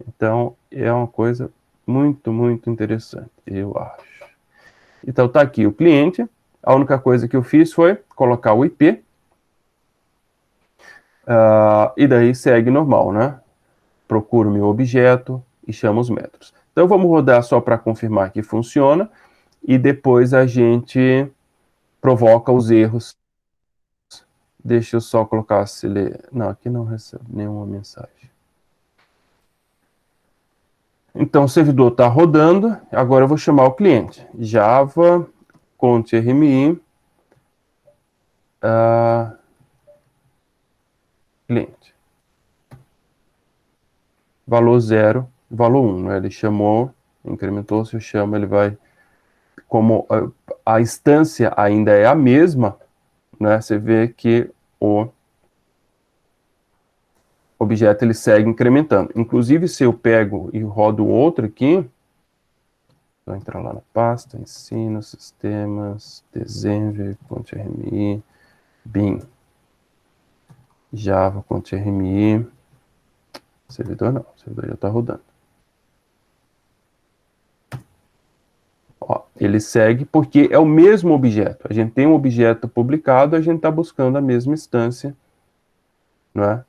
[SPEAKER 1] Então, é uma coisa muito, muito interessante, eu acho. Então, tá aqui o cliente. A única coisa que eu fiz foi colocar o IP. E daí segue normal, né? Procuro meu objeto e chamo os métodos. Então, vamos rodar só para confirmar que funciona. E depois a gente provoca os erros. Deixa eu só colocar se ele... Não, aqui não recebe nenhuma mensagem. Então, o servidor está rodando. Agora eu vou chamar o cliente. Java, contrmi, cliente. Valor 0, valor 1. Né? Ele chamou, incrementou, se eu chamo, ele vai... Como a instância ainda é a mesma, né? Você vê que objeto ele segue incrementando. Inclusive, se eu pego e rodo outro aqui, vou entrar lá na pasta, ensino, sistemas, desenv.rmi, bin, java.rmi, servidor não, o servidor já está rodando. Ó, ele segue porque é o mesmo objeto. A gente tem um objeto publicado, a gente está buscando a mesma instância, não é?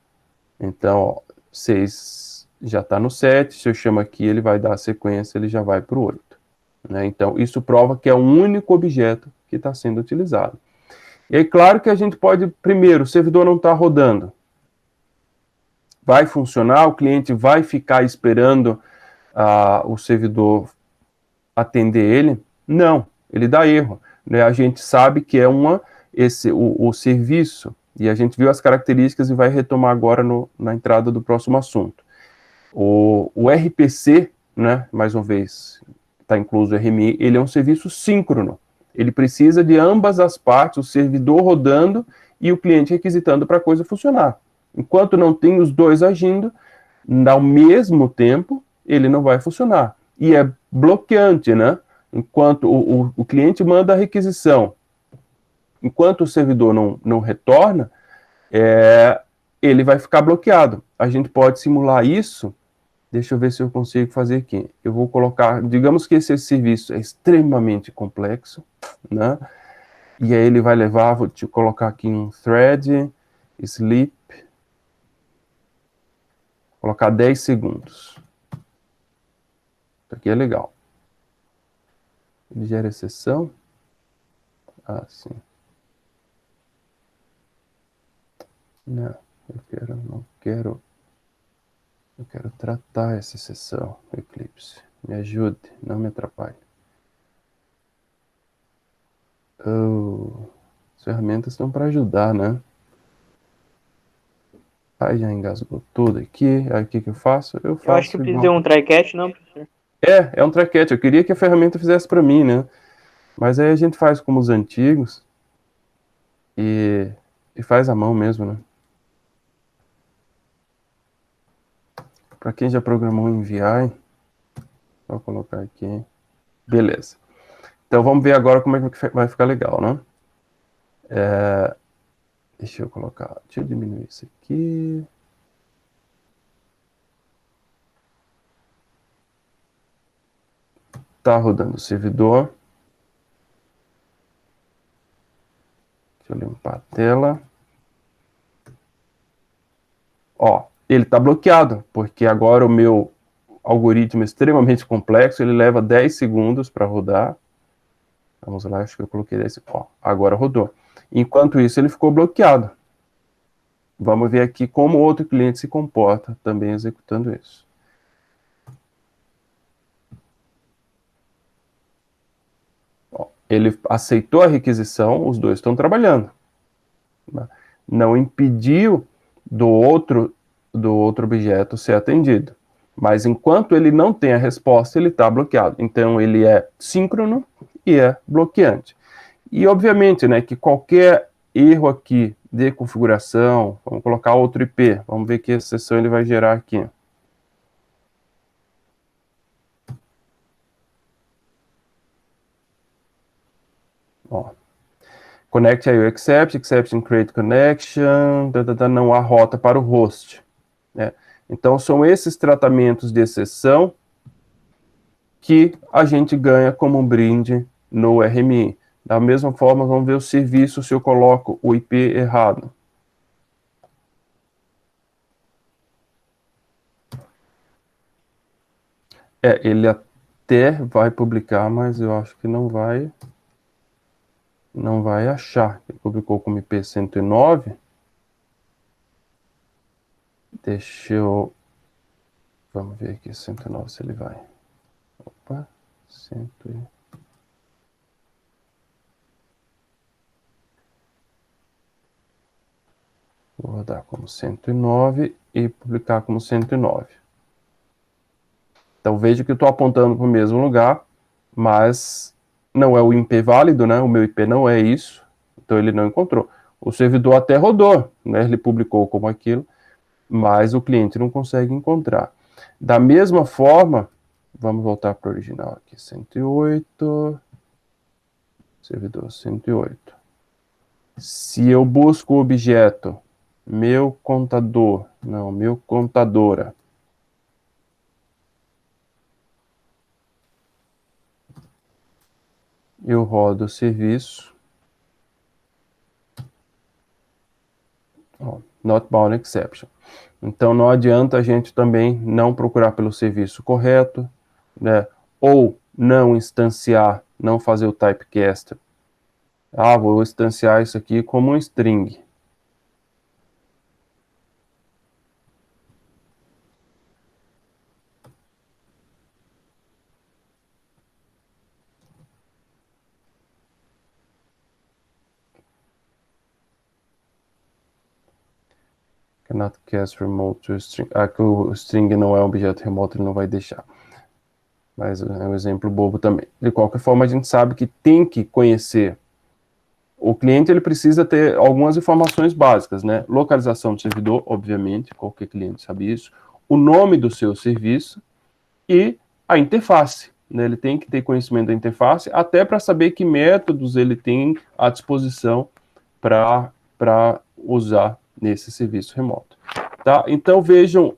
[SPEAKER 1] Então, ó, 6 já está no 7, se eu chamo aqui, ele vai dar a sequência, ele já vai para o 8. Né? Então, isso prova que é um único objeto que está sendo utilizado. E é claro que a gente pode, primeiro, o servidor não está rodando. Vai funcionar, o cliente vai ficar esperando o servidor atender ele? Não, ele dá erro. Né? A gente sabe que é o serviço, e a gente viu as características e vai retomar agora na entrada do próximo assunto. O RPC, né, mais uma vez, está incluso o RMI, ele é um serviço síncrono. Ele precisa de ambas as partes, o servidor rodando e o cliente requisitando para a coisa funcionar. Enquanto não tem os dois agindo, ao mesmo tempo, ele não vai funcionar. E é bloqueante, né? Enquanto o cliente manda a requisição, enquanto o servidor não retorna, ele vai ficar bloqueado. A gente pode simular isso. Deixa eu ver se eu consigo fazer aqui. Eu vou colocar, digamos que esse serviço é extremamente complexo, né? E aí ele vai levar, vou te colocar aqui um thread, sleep, colocar 10 segundos. Isso aqui é legal. Ele gera exceção. Ah, sim. Não, não quero. Eu quero tratar essa exceção, Eclipse. Me ajude, não me atrapalhe. As ferramentas estão para ajudar, né? Aí já engasgou tudo aqui. Aí o que eu faço? Eu
[SPEAKER 4] acho que precisa de um try catch, não, professor?
[SPEAKER 1] É um try catch. Eu queria que a ferramenta fizesse para mim, né? Mas aí a gente faz como os antigos e faz à mão mesmo, né? Para quem já programou em VI, vou colocar aqui. Beleza. Então vamos ver agora como é que vai ficar legal, né? Deixa eu colocar. Deixa eu diminuir isso aqui. Tá rodando o servidor. Deixa eu limpar a tela. Ó, ele está bloqueado, porque agora o meu algoritmo é extremamente complexo, ele leva 10 segundos para rodar. Vamos lá, acho que eu coloquei 10 segundos. Ó, agora rodou. Enquanto isso, ele ficou bloqueado. Vamos ver aqui como outro cliente se comporta também executando isso. Ó, ele aceitou a requisição, os dois estão trabalhando. Não impediu do outro objeto ser atendido. Mas enquanto ele não tem a resposta, ele está bloqueado. Então, ele é síncrono e é bloqueante. E, obviamente, né, que qualquer erro aqui de configuração, vamos colocar outro IP, vamos ver que exceção ele vai gerar aqui. Ó. Connect IO accept, exception create connection, não há rota para o host. Né? Então, são esses tratamentos de exceção que a gente ganha como um brinde no RMI. Da mesma forma, vamos ver o serviço se eu coloco o IP errado. Ele até vai publicar, mas eu acho que não vai achar. Ele publicou como IP 109. Deixa eu... Vamos ver aqui 109 se ele vai. Opa, 100. Vou rodar como 109 e publicar como 109. Então veja que eu estou apontando para o mesmo lugar, mas não é o IP válido, né? O meu IP não é isso, então ele não encontrou. O servidor até rodou, né? Ele publicou como aquilo, mas o cliente não consegue encontrar. Da mesma forma, vamos voltar para o original aqui, 108, servidor 108. Se eu busco o objeto meu contador, não, meu contadora, eu rodo o serviço, ó, not bound exception. Então não adianta a gente também não procurar pelo serviço correto, né? Ou não instanciar, não fazer o typecast. Ah, vou instanciar isso aqui como um string. Cannot cast remote to string. Ah, que o string não é um objeto remoto, ele não vai deixar. Mas é um exemplo bobo também. De qualquer forma, a gente sabe que tem que conhecer. O cliente, ele precisa ter algumas informações básicas, né? Localização do servidor, obviamente, qualquer cliente sabe isso. O nome do seu serviço e a interface, né? Ele tem que ter conhecimento da interface, até para saber que métodos ele tem à disposição para usar nesse serviço remoto. Tá? Então, vejam,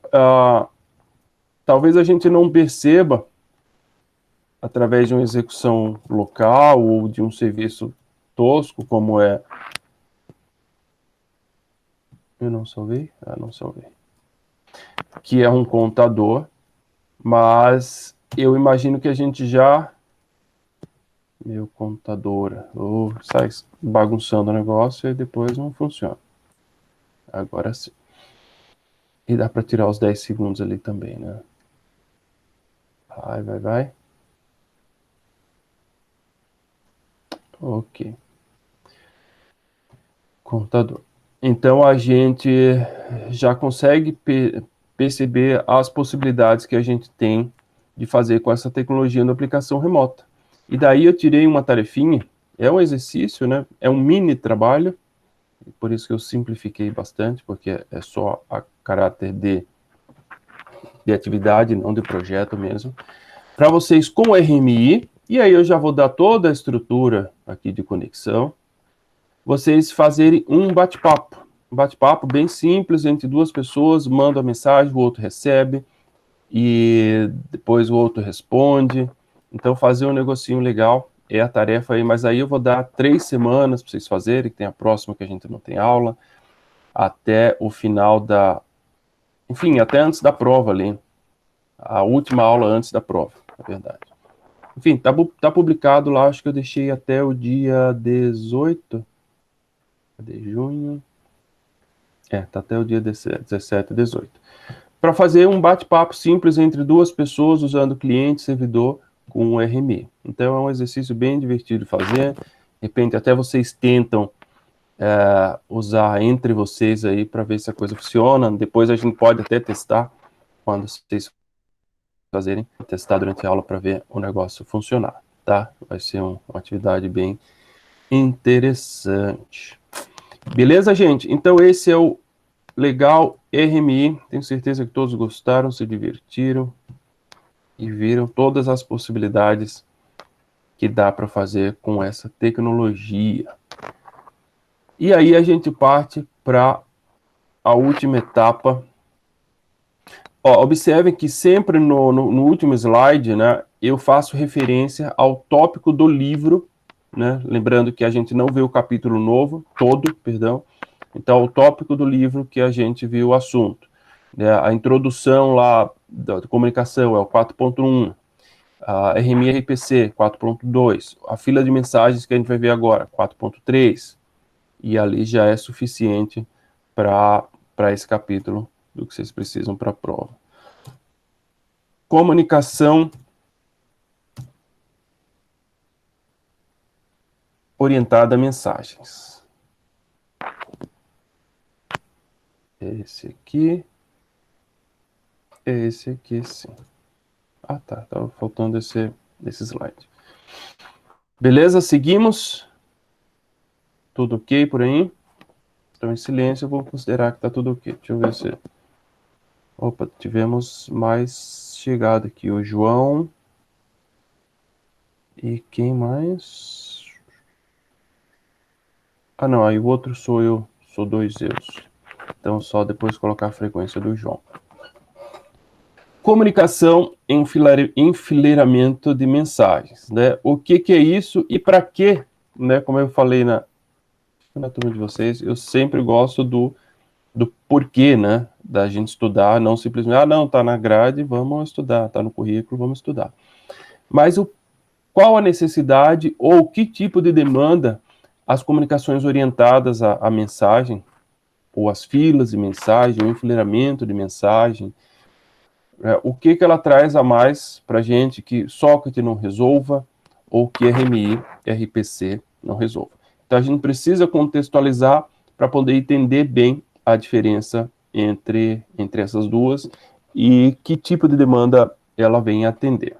[SPEAKER 1] talvez a gente não perceba, através de uma execução local ou de um serviço tosco, como é... Eu não salvei? Ah, não salvei. Que é um contador, mas eu imagino que a gente já... Meu contadora. Sai bagunçando o negócio e depois não funciona. Agora sim. E dá para tirar os 10 segundos ali também, né? Vai. Ok. Contador. Então a gente já consegue perceber as possibilidades que a gente tem de fazer com essa tecnologia na aplicação remota. E daí eu tirei uma tarefinha, é um exercício, né? É um mini trabalho, por isso que eu simplifiquei bastante, porque é só a caráter de atividade, não de projeto mesmo, para vocês com o RMI, e aí eu já vou dar toda a estrutura aqui de conexão, vocês fazerem um bate-papo bem simples entre duas pessoas, manda a mensagem, o outro recebe, e depois o outro responde. Então fazer um negocinho legal é a tarefa aí, mas aí eu vou dar 3 semanas para vocês fazerem, que tem a próxima que a gente não tem aula, até o final da... Enfim, até antes da prova ali, a última aula antes da prova, na verdade. Enfim, tá publicado lá, acho que eu deixei até o dia 18... Cadê junho? Tá até o dia 17, 18. Para fazer um bate-papo simples entre duas pessoas usando cliente e servidor com o RMI. Então é um exercício bem divertido de fazer. De repente até vocês tentam usar entre vocês aí para ver se a coisa funciona. Depois a gente pode até testar quando vocês fazerem, testar durante a aula para ver o negócio funcionar, tá? Vai ser uma atividade bem interessante. Beleza, gente? Então esse é o Legal RMI. Tenho certeza que todos gostaram, se divertiram e viram todas as possibilidades que dá para fazer com essa tecnologia. E aí a gente parte para a última etapa. Ó, observem que sempre no último slide, né, eu faço referência ao tópico do livro, né, lembrando que a gente não vê o capítulo novo, perdão. Então, o tópico do livro que a gente viu o assunto. Né, a introdução lá da comunicação é o 4.1, a RMI RPC 4.2, a fila de mensagens que a gente vai ver agora, 4.3, e ali já é suficiente para esse capítulo do que vocês precisam para a prova. Comunicação orientada a mensagens. Esse aqui, sim. Ah, tá, estava faltando esse slide. Beleza, seguimos? Tudo ok por aí? Estão em silêncio, eu vou considerar que está tudo ok. Deixa eu ver se Opa, tivemos mais chegada aqui. O João. E quem mais? Ah, não. Aí o outro sou eu. Sou dois eus. Então, só depois colocar a frequência do João. Comunicação em enfileiramento de mensagens, né? O que é isso e para quê? Né? Como eu falei na turma de vocês, eu sempre gosto do porquê, né? Da gente estudar, não simplesmente, não, tá na grade, vamos estudar, tá no currículo, vamos estudar. Mas qual a necessidade ou que tipo de demanda as comunicações orientadas à mensagem, ou as filas de mensagem, o enfileiramento de mensagem, o que ela traz a mais para a gente que Socket não resolva, ou que RMI, RPC não resolva. Então a gente precisa contextualizar para poder entender bem a diferença entre essas duas e que tipo de demanda ela vem atender.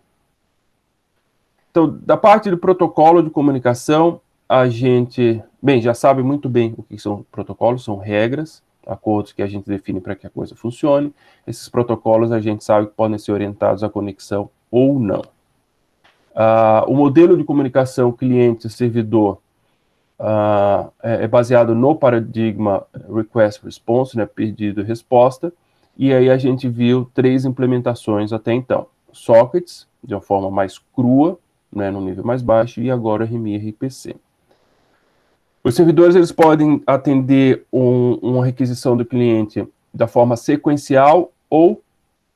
[SPEAKER 1] Então, da parte do protocolo de comunicação, a gente, já sabe muito bem o que são protocolos, são regras, acordos que a gente define para que a coisa funcione. Esses protocolos a gente sabe que podem ser orientados à conexão ou não. O modelo de comunicação cliente-servidor é baseado no paradigma request-response, né, pedido e resposta, e aí a gente viu 3 implementações até então. Sockets, de uma forma mais crua, né, no nível mais baixo, e agora RMI e RPC. Os servidores eles podem atender uma requisição do cliente da forma sequencial ou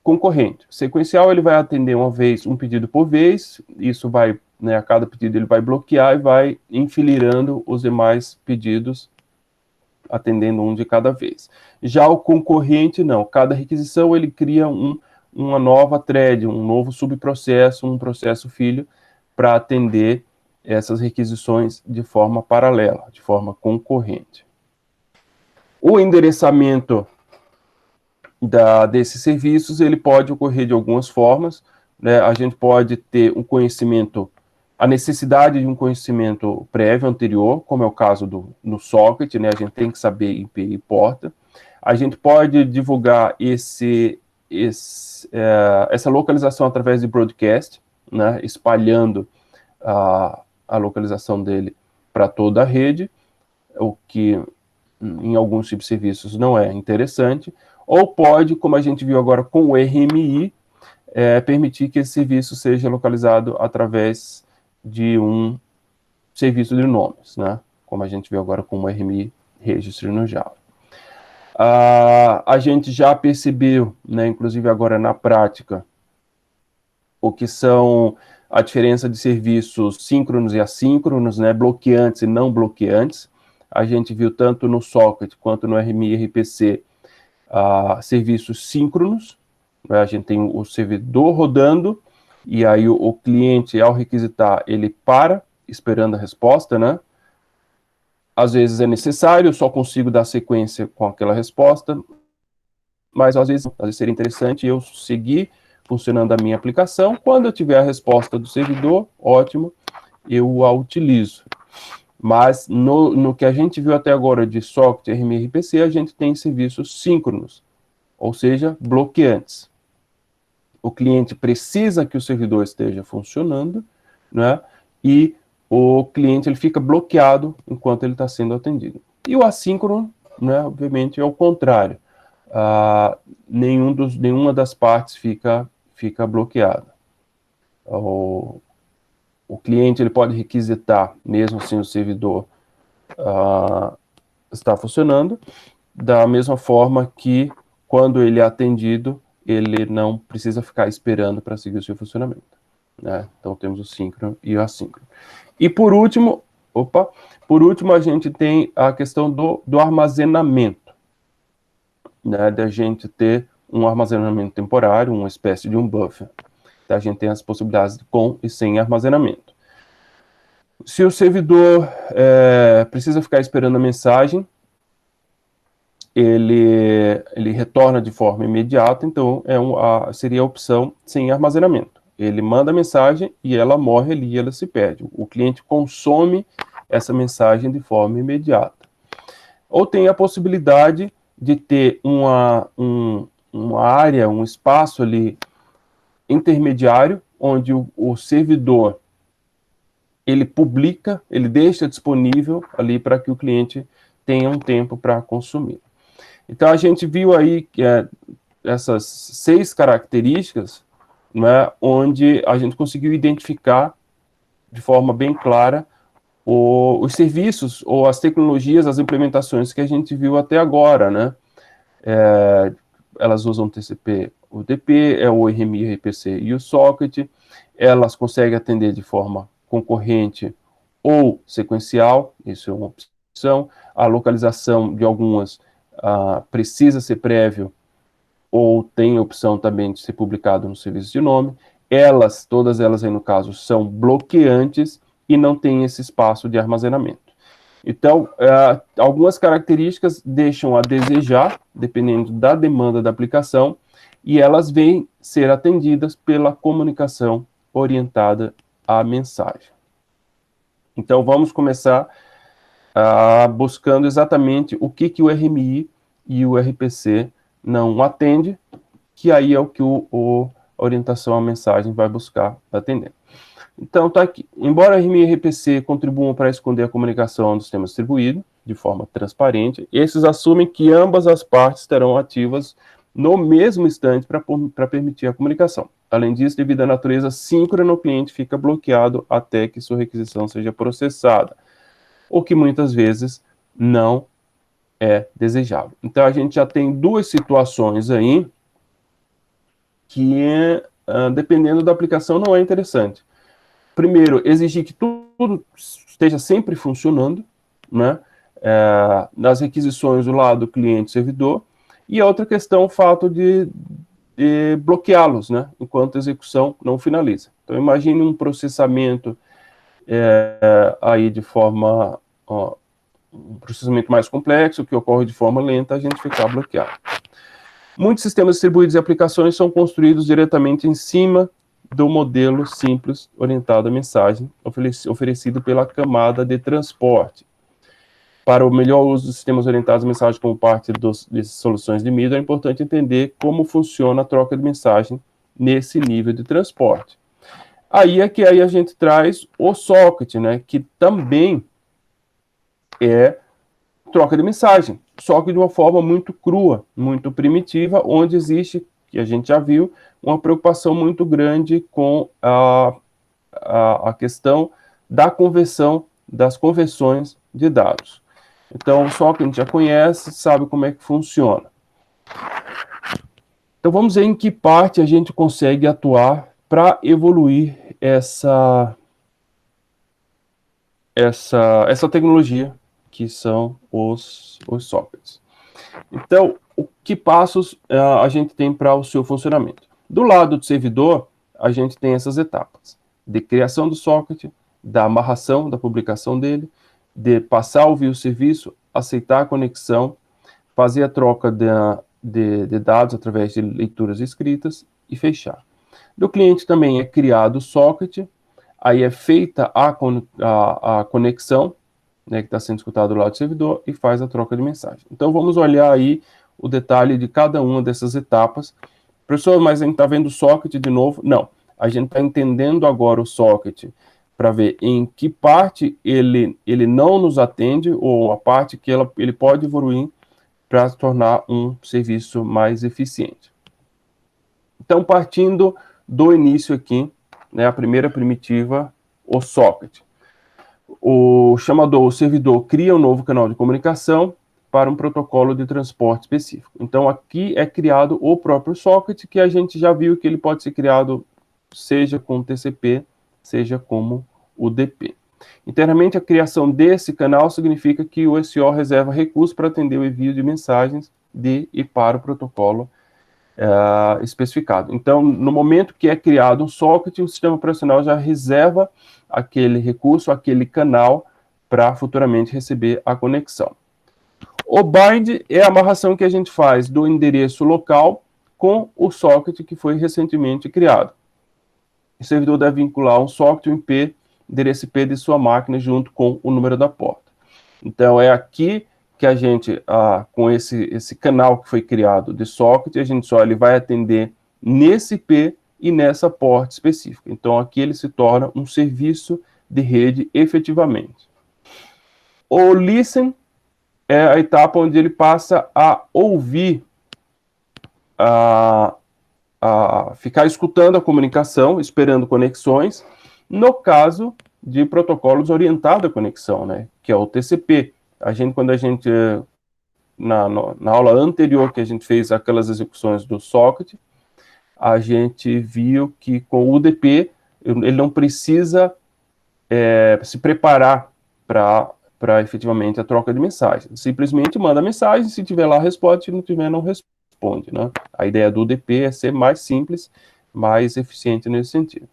[SPEAKER 1] concorrente. Sequencial ele vai atender uma vez, um pedido por vez, isso vai, né, a cada pedido ele vai bloquear e vai enfileirando os demais pedidos, atendendo um de cada vez. Já o concorrente não, cada requisição ele cria uma nova thread, um novo subprocesso, um processo filho, para atender essas requisições de forma paralela, de forma concorrente. O endereçamento desses serviços, ele pode ocorrer de algumas formas, né? A gente pode ter um conhecimento, a necessidade de um conhecimento prévio, anterior, como é o caso no socket, né? A gente tem que saber IP e porta. A gente pode divulgar essa localização através de broadcast, né? Espalhando a localização dele para toda a rede, o que em alguns tipos de serviços não é interessante, ou pode, como a gente viu agora com o RMI, permitir que esse serviço seja localizado através de um serviço de nomes, né? Como a gente viu agora com o RMI Registry no Java. A gente já percebeu, né, inclusive agora na prática, o que são a diferença de serviços síncronos e assíncronos, né, bloqueantes e não bloqueantes. A gente viu tanto no Socket quanto no RMI e RPC serviços síncronos, né, a gente tem o servidor rodando, e aí o cliente, ao requisitar, ele para, esperando a resposta, né? Às vezes é necessário, eu só consigo dar sequência com aquela resposta, mas às vezes seria interessante eu seguir funcionando a minha aplicação. Quando eu tiver a resposta do servidor, ótimo, eu a utilizo. Mas no que a gente viu até agora de Socket, RMI e RPC, a gente tem serviços síncronos, ou seja, bloqueantes. O cliente precisa que o servidor esteja funcionando, né? E o cliente ele fica bloqueado enquanto ele está sendo atendido. E o assíncrono, né, obviamente, é o contrário. Nenhuma das partes fica bloqueada. O cliente ele pode requisitar, mesmo sem o servidor está funcionando, da mesma forma que, quando ele é atendido, ele não precisa ficar esperando para seguir o seu funcionamento, né? Então, temos o síncrono e o assíncrono. E, por último, a gente tem a questão do armazenamento, né? Da gente ter um armazenamento temporário, uma espécie de um buffer. A gente tem as possibilidades com e sem armazenamento. Se o servidor precisa ficar esperando a mensagem, ele retorna de forma imediata, então seria a opção sem armazenamento. Ele manda a mensagem e ela morre ali, ela se perde. O cliente consome essa mensagem de forma imediata. Ou tem a possibilidade de ter uma área, um espaço ali intermediário, onde o servidor ele publica, ele deixa disponível ali para que o cliente tenha um tempo para consumir. Então, a gente viu aí que essas 6 características, né, onde a gente conseguiu identificar de forma bem clara os serviços ou as tecnologias, as implementações que a gente viu até agora, né? Elas usam TCP, UDP, o RMI, RPC e o socket. Elas conseguem atender de forma concorrente ou sequencial, isso é uma opção. A localização de algumas precisa ser prévio ou tem a opção também de ser publicado no serviço de nome. Todas elas aí no caso, são bloqueantes e não tem esse espaço de armazenamento. Então, algumas características deixam a desejar, dependendo da demanda da aplicação, e elas vêm ser atendidas pela comunicação orientada à mensagem. Então, vamos começar buscando exatamente o que o RMI e o RPC não atende, que aí é o que a orientação à mensagem vai buscar atender. Então, tá aqui. Embora RMI e RPC contribuam para esconder a comunicação do sistema distribuído, de forma transparente, esses assumem que ambas as partes estarão ativas no mesmo instante para permitir a comunicação. Além disso, devido à natureza síncrona, o cliente fica bloqueado até que sua requisição seja processada, o que muitas vezes não é desejável. Então, a gente já tem 2 situações aí que, dependendo da aplicação, não é interessante. Primeiro, exigir que tudo esteja sempre funcionando, né? Nas requisições do lado cliente-servidor, e a outra questão, o fato de bloqueá-los, né? Enquanto a execução não finaliza. Então, imagine um processamento aí de forma, um processamento mais complexo, que ocorre de forma lenta, a gente ficar bloqueado. Muitos sistemas distribuídos e aplicações são construídos diretamente em cima do modelo simples orientado à mensagem oferecido pela camada de transporte. Para o melhor uso dos sistemas orientados à mensagem como parte de soluções de mídia, é importante entender como funciona a troca de mensagem nesse nível de transporte. Aí é que aí a gente traz o socket, né, que também é troca de mensagem, só que de uma forma muito crua, muito primitiva, onde existe, que a gente já viu, uma preocupação muito grande com a questão da conversão, das conversões de dados. Então, só que a gente já conhece, sabe como é que funciona. Então, vamos ver em que parte a gente consegue atuar para evoluir essa tecnologia, que são os sockets. Então, que passos a gente tem para o seu funcionamento? Do lado do servidor, a gente tem essas etapas de criação do socket, da amarração, da publicação dele, de passar a ouvir o serviço, aceitar a conexão, fazer a troca de dados através de leituras escritas e fechar. Do cliente também é criado o socket, aí é feita a conexão, né, que está sendo escutado do lado do servidor, e faz a troca de mensagem. Então, vamos olhar aí o detalhe de cada uma dessas etapas. Professor, mas a gente está vendo o socket de novo? Não, a gente está entendendo agora o socket para ver em que parte ele não nos atende, ou a parte que ele pode evoluir para se tornar um serviço mais eficiente. Então, partindo do início aqui, né, a primeira primitiva, o socket. O servidor cria um novo canal de comunicação para um protocolo de transporte específico. Então, aqui é criado o próprio socket, que a gente já viu que ele pode ser criado seja com TCP, seja como UDP. Internamente, a criação desse canal significa que o SO reserva recursos para atender o envio de mensagens de e para o protocolo especificado. Então, no momento que é criado um socket, o sistema operacional já reserva aquele recurso, aquele canal, para futuramente receber a conexão. O bind é a amarração que a gente faz do endereço local com o socket que foi recentemente criado. O servidor deve vincular um socket, um endereço IP de sua máquina junto com o número da porta. Então, é aqui que a gente, com esse canal que foi criado de socket, a gente só ele vai atender nesse IP e nessa porta específica. Então, aqui ele se torna um serviço de rede efetivamente. O listen é a etapa onde ele passa a ouvir, a ficar escutando a comunicação, esperando conexões, no caso de protocolos orientados à conexão, né, que é o TCP. Quando a gente, na aula anterior que a gente fez aquelas execuções do socket, a gente viu que com o UDP, ele não precisa se preparar para efetivamente a troca de mensagem. Simplesmente manda a mensagem, se tiver lá responde, se não tiver não responde, né? A ideia do UDP é ser mais simples, mais eficiente nesse sentido.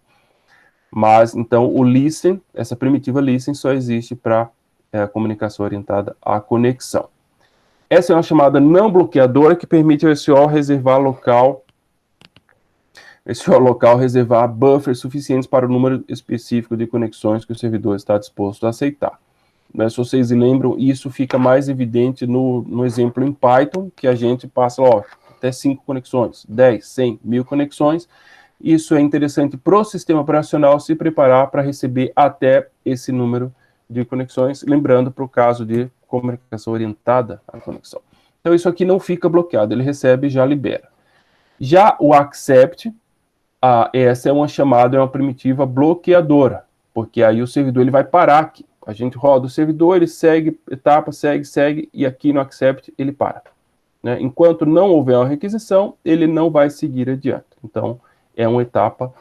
[SPEAKER 1] Mas, então, o listen, essa primitiva listen só existe para a comunicação orientada à conexão. Essa é uma chamada não bloqueadora que permite ao SO reservar reservar buffers suficientes para o número específico de conexões que o servidor está disposto a aceitar. Mas, se vocês lembram, isso fica mais evidente no exemplo em Python, que a gente passa até 5 conexões, 10, 100, 1000 conexões. Isso é interessante para o sistema operacional se preparar para receber até esse número de conexões, lembrando para o caso de comunicação orientada à conexão. Então, isso aqui não fica bloqueado, ele recebe e já libera. Já o accept, essa é uma chamada, é uma primitiva bloqueadora, porque aí o servidor ele vai parar aqui. A gente roda o servidor, ele segue, etapa, segue, e aqui no accept ele para. Né? Enquanto não houver uma requisição, ele não vai seguir adiante. Então, é uma etapa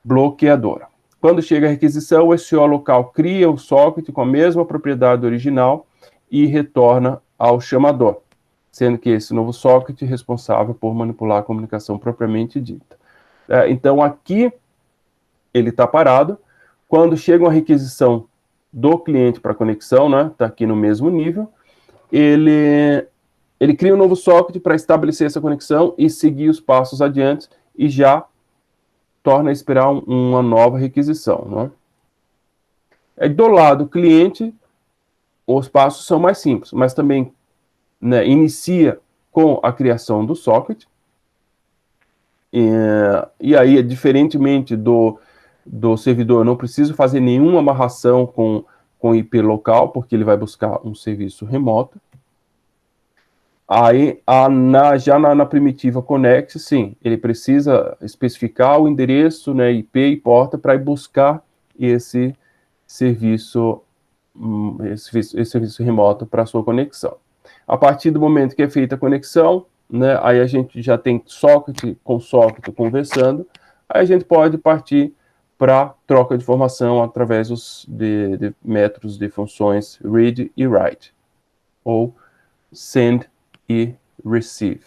[SPEAKER 1] bloqueadora. Quando chega a requisição, o SO local cria o socket com a mesma propriedade original e retorna ao chamador, sendo que esse novo socket é responsável por manipular a comunicação propriamente dita. Então, aqui ele está parado. Quando chega uma requisição do cliente para conexão, né, está aqui no mesmo nível, ele cria um novo socket para estabelecer essa conexão e seguir os passos adiante e já torna a esperar uma nova requisição. Né? Do lado cliente, os passos são mais simples, mas também, né, inicia com a criação do socket, e aí, diferentemente do servidor, eu não preciso fazer nenhuma amarração com IP local, porque ele vai buscar um serviço remoto. Aí, já na primitiva Connect, sim, ele precisa especificar o endereço, né, IP e porta para ir buscar esse serviço remoto para a sua conexão. A partir do momento que é feita a conexão, né, aí a gente já tem socket com socket conversando, aí a gente pode partir para troca de informação através de métodos de funções read e write, ou send e receive.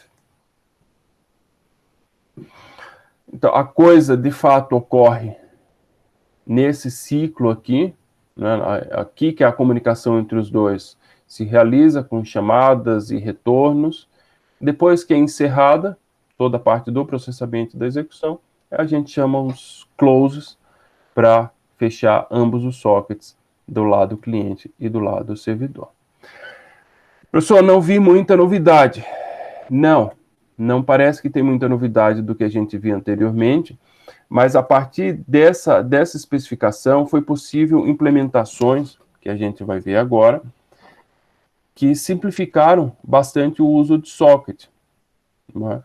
[SPEAKER 1] Então, a coisa de fato ocorre nesse ciclo aqui, né, aqui que a comunicação entre os dois se realiza com chamadas e retornos. Depois que é encerrada toda a parte do processamento da execução, a gente chama os closes para fechar ambos os sockets do lado cliente e do lado servidor. Professor, não vi muita novidade. Não parece que tem muita novidade do que a gente viu anteriormente, mas a partir dessa especificação foi possível implementações, que a gente vai ver agora, que simplificaram bastante o uso de socket. Né?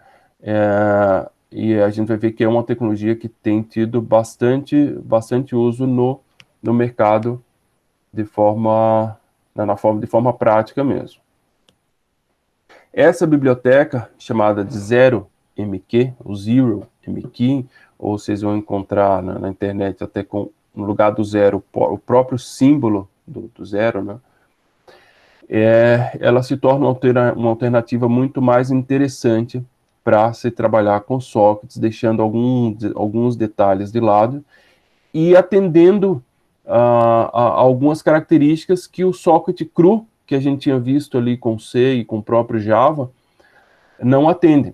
[SPEAKER 1] E a gente vai ver que é uma tecnologia que tem tido bastante uso no mercado de forma prática mesmo. Essa biblioteca, chamada de ZeroMQ, o ZeroMQ, ou vocês vão encontrar na internet até no lugar do zero, o próprio símbolo do zero, né? Ela se torna uma alternativa muito mais interessante para se trabalhar com sockets, deixando alguns detalhes de lado e atendendo a algumas características que o socket cru, que a gente tinha visto ali com C e com o próprio Java, não atende.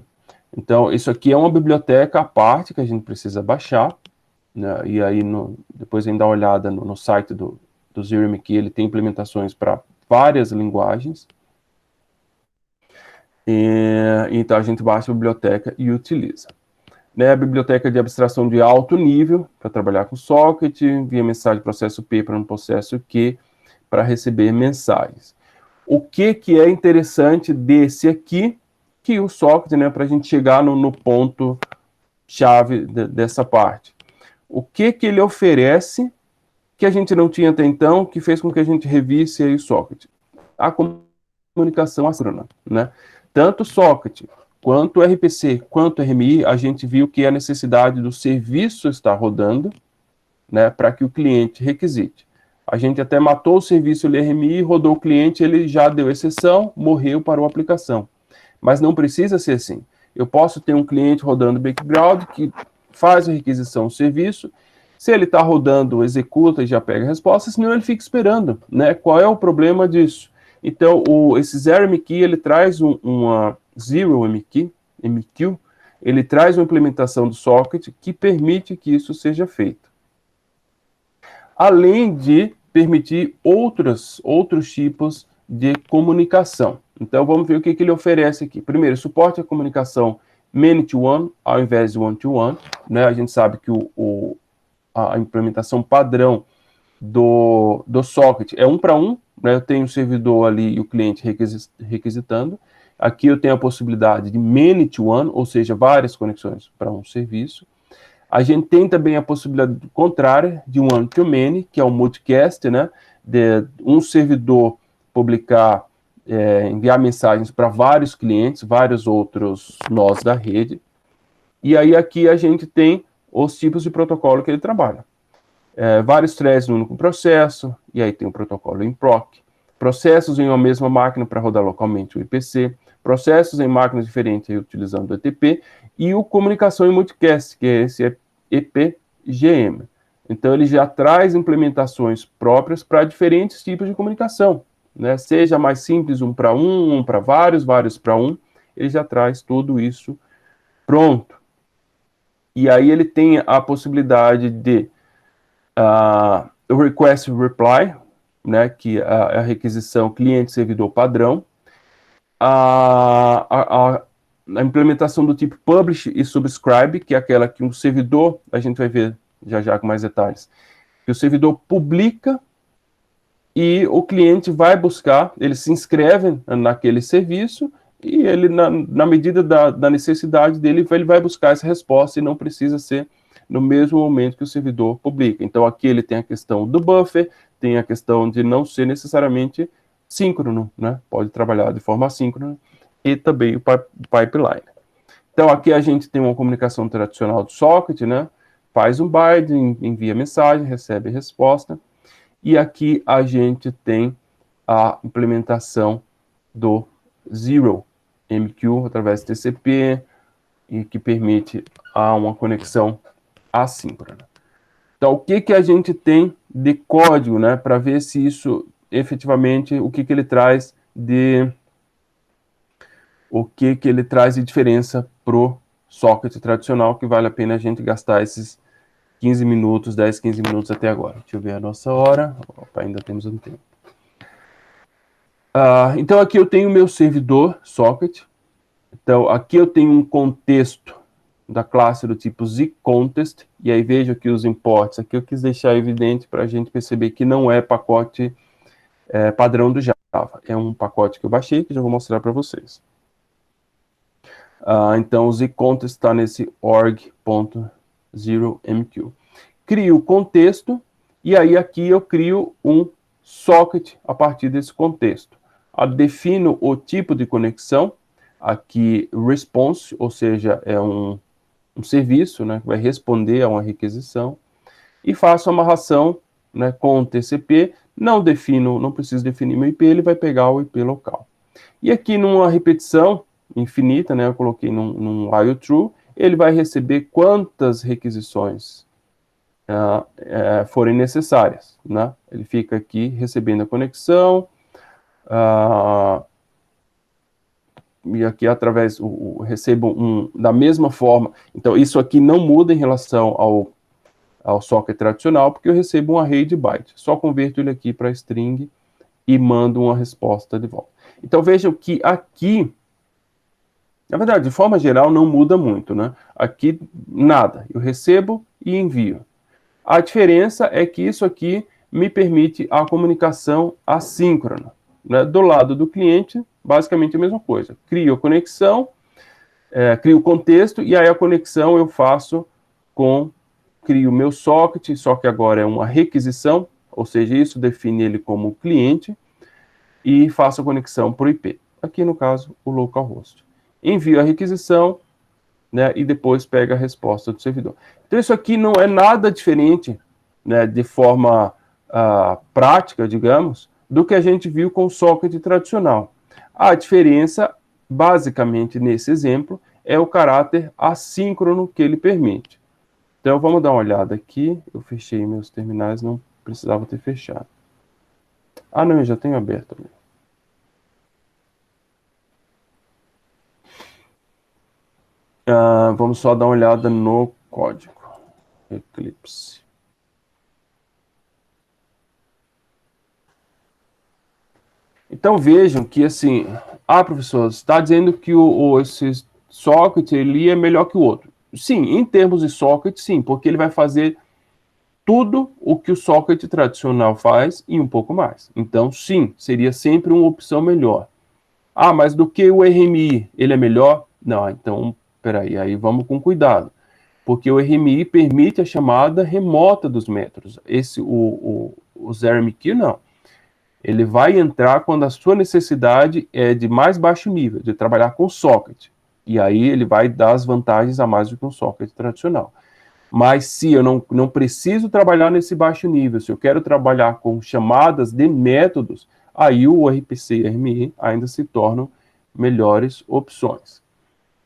[SPEAKER 1] Então, isso aqui é uma biblioteca à parte que a gente precisa baixar, né? E aí depois a gente dá uma olhada no site do ZeroMQ, ele tem implementações para várias linguagens, Então a gente baixa a biblioteca e utiliza. Né, a biblioteca de abstração de alto nível, para trabalhar com socket, via mensagem processo P para um processo Q, para receber mensagens. O que é interessante desse aqui, que o socket, né, para a gente chegar no ponto chave dessa parte. O que ele oferece que a gente não tinha até então, que fez com que a gente revisse aí o socket? A comunicação assíncrona, né? Tanto o socket, quanto o RPC, quanto o RMI, a gente viu que a necessidade do serviço estar rodando, né, para que o cliente requisite. A gente até matou o serviço RMI, rodou o cliente, ele já deu exceção, morreu, parou a aplicação. Mas não precisa ser assim. Eu posso ter um cliente rodando background que faz a requisição do serviço. Se ele está rodando, executa e já pega a resposta, senão ele fica esperando, né? Qual é o problema disso? Então, esse Zero MQ, ele traz uma Zero MQ, ele traz uma implementação do socket que permite que isso seja feito. Além de permitir outros tipos de comunicação. Então, vamos ver o que ele oferece aqui. Primeiro, suporte à comunicação many-to-one, ao invés de one-to-one. Né? A gente sabe que a implementação padrão do socket é 1 para 1, né? Eu tenho o servidor ali e o cliente requisitando. Aqui eu tenho a possibilidade de many-to-one, ou seja, várias conexões para um serviço. A gente tem também a possibilidade contrária de one-to-many, que é o multicast, né? De um servidor publicar, enviar mensagens para vários clientes, vários outros nós da rede. E aí aqui a gente tem os tipos de protocolo que ele trabalha. Vários threads no único processo, e aí tem o protocolo em proc, processos em uma mesma máquina para rodar localmente o IPC, processos em máquinas diferentes utilizando o ETP, e o comunicação em multicast, que é esse EPGM. Então, ele já traz implementações próprias para diferentes tipos de comunicação, né? Seja mais simples, 1 para 1, 1 para vários, vários para 1, ele já traz tudo isso pronto. E aí ele tem a possibilidade de o request reply, né, que é a requisição cliente-servidor padrão, a implementação do tipo publish e subscribe, que é aquela que um servidor, a gente vai ver já com mais detalhes, que o servidor publica e o cliente vai buscar, ele se inscreve naquele serviço e ele, na medida da necessidade dele, ele vai buscar essa resposta e não precisa ser no mesmo momento que o servidor publica. Então, aqui ele tem a questão do buffer, tem a questão de não ser necessariamente síncrono, né? Pode trabalhar de forma assíncrona, e também o pipeline. Então, aqui a gente tem uma comunicação tradicional do socket, né? Faz um bind, envia mensagem, recebe resposta. E aqui a gente tem a implementação do Zero MQ através do TCP, e que permite uma conexão assíncrona. Então, o que a gente tem de código, né, para ver se isso efetivamente, o que ele traz de diferença pro socket tradicional, que vale a pena a gente gastar esses 15 minutos, 10, 15 minutos até agora. Deixa eu ver a nossa hora. Opa, ainda temos um tempo. Então, aqui eu tenho o meu servidor socket. Então, aqui eu tenho um contexto da classe do tipo zContest, e aí vejo aqui os imports. Aqui eu quis deixar evidente para a gente perceber que não é pacote padrão do Java. É um pacote que eu baixei, que já vou mostrar para vocês. Então, o zContest está nesse org.0mq. Crio o contexto, e aí aqui eu crio um socket a partir desse contexto. Defino o tipo de conexão, aqui response, ou seja, é um serviço, né, que vai responder a uma requisição, e faço a amarração, né, com o TCP, não preciso definir meu IP, ele vai pegar o IP local. E aqui numa repetição infinita, né, eu coloquei num while true, ele vai receber quantas requisições forem necessárias, né? Ele fica aqui recebendo a conexão, e aqui através, recebo da mesma forma. Então, isso aqui não muda em relação ao socket tradicional, porque eu recebo um array de byte. Só converto ele aqui para string e mando uma resposta de volta. Então, vejam que aqui Na verdade, de forma geral, não muda muito, né? Aqui, nada. Eu recebo e envio. A diferença é que isso aqui me permite a comunicação assíncrona, né? Do lado do cliente, basicamente a mesma coisa. Crio a conexão, crio o contexto, e aí a conexão eu faço crio o meu socket, só que agora é uma requisição, ou seja, isso define ele como cliente, e faço a conexão por IP. Aqui, no caso, o localhost. Envio a requisição, né, e depois pega a resposta do servidor. Então, isso aqui não é nada diferente, né, de forma prática, digamos, do que a gente viu com o socket tradicional. A diferença, basicamente, nesse exemplo, é o caráter assíncrono que ele permite. Então, vamos dar uma olhada aqui. Eu fechei meus terminais, não precisava ter fechado. Ah, não, eu já tenho aberto ali. Vamos só dar uma olhada no código. Eclipse. Então vejam que assim, professor, você está dizendo que esse socket ele é melhor que o outro. Sim, em termos de socket, sim, porque ele vai fazer tudo o que o socket tradicional faz e um pouco mais. Então, sim, seria sempre uma opção melhor. Mas do que o RMI, ele é melhor? Não, então, peraí, aí vamos com cuidado. Porque o RMI permite a chamada remota dos métodos. O ZRMQ não. Ele vai entrar quando a sua necessidade é de mais baixo nível, de trabalhar com socket. E aí ele vai dar as vantagens a mais do que um socket tradicional. Mas se eu não preciso trabalhar nesse baixo nível, se eu quero trabalhar com chamadas de métodos, aí o RPC e RMI ainda se tornam melhores opções.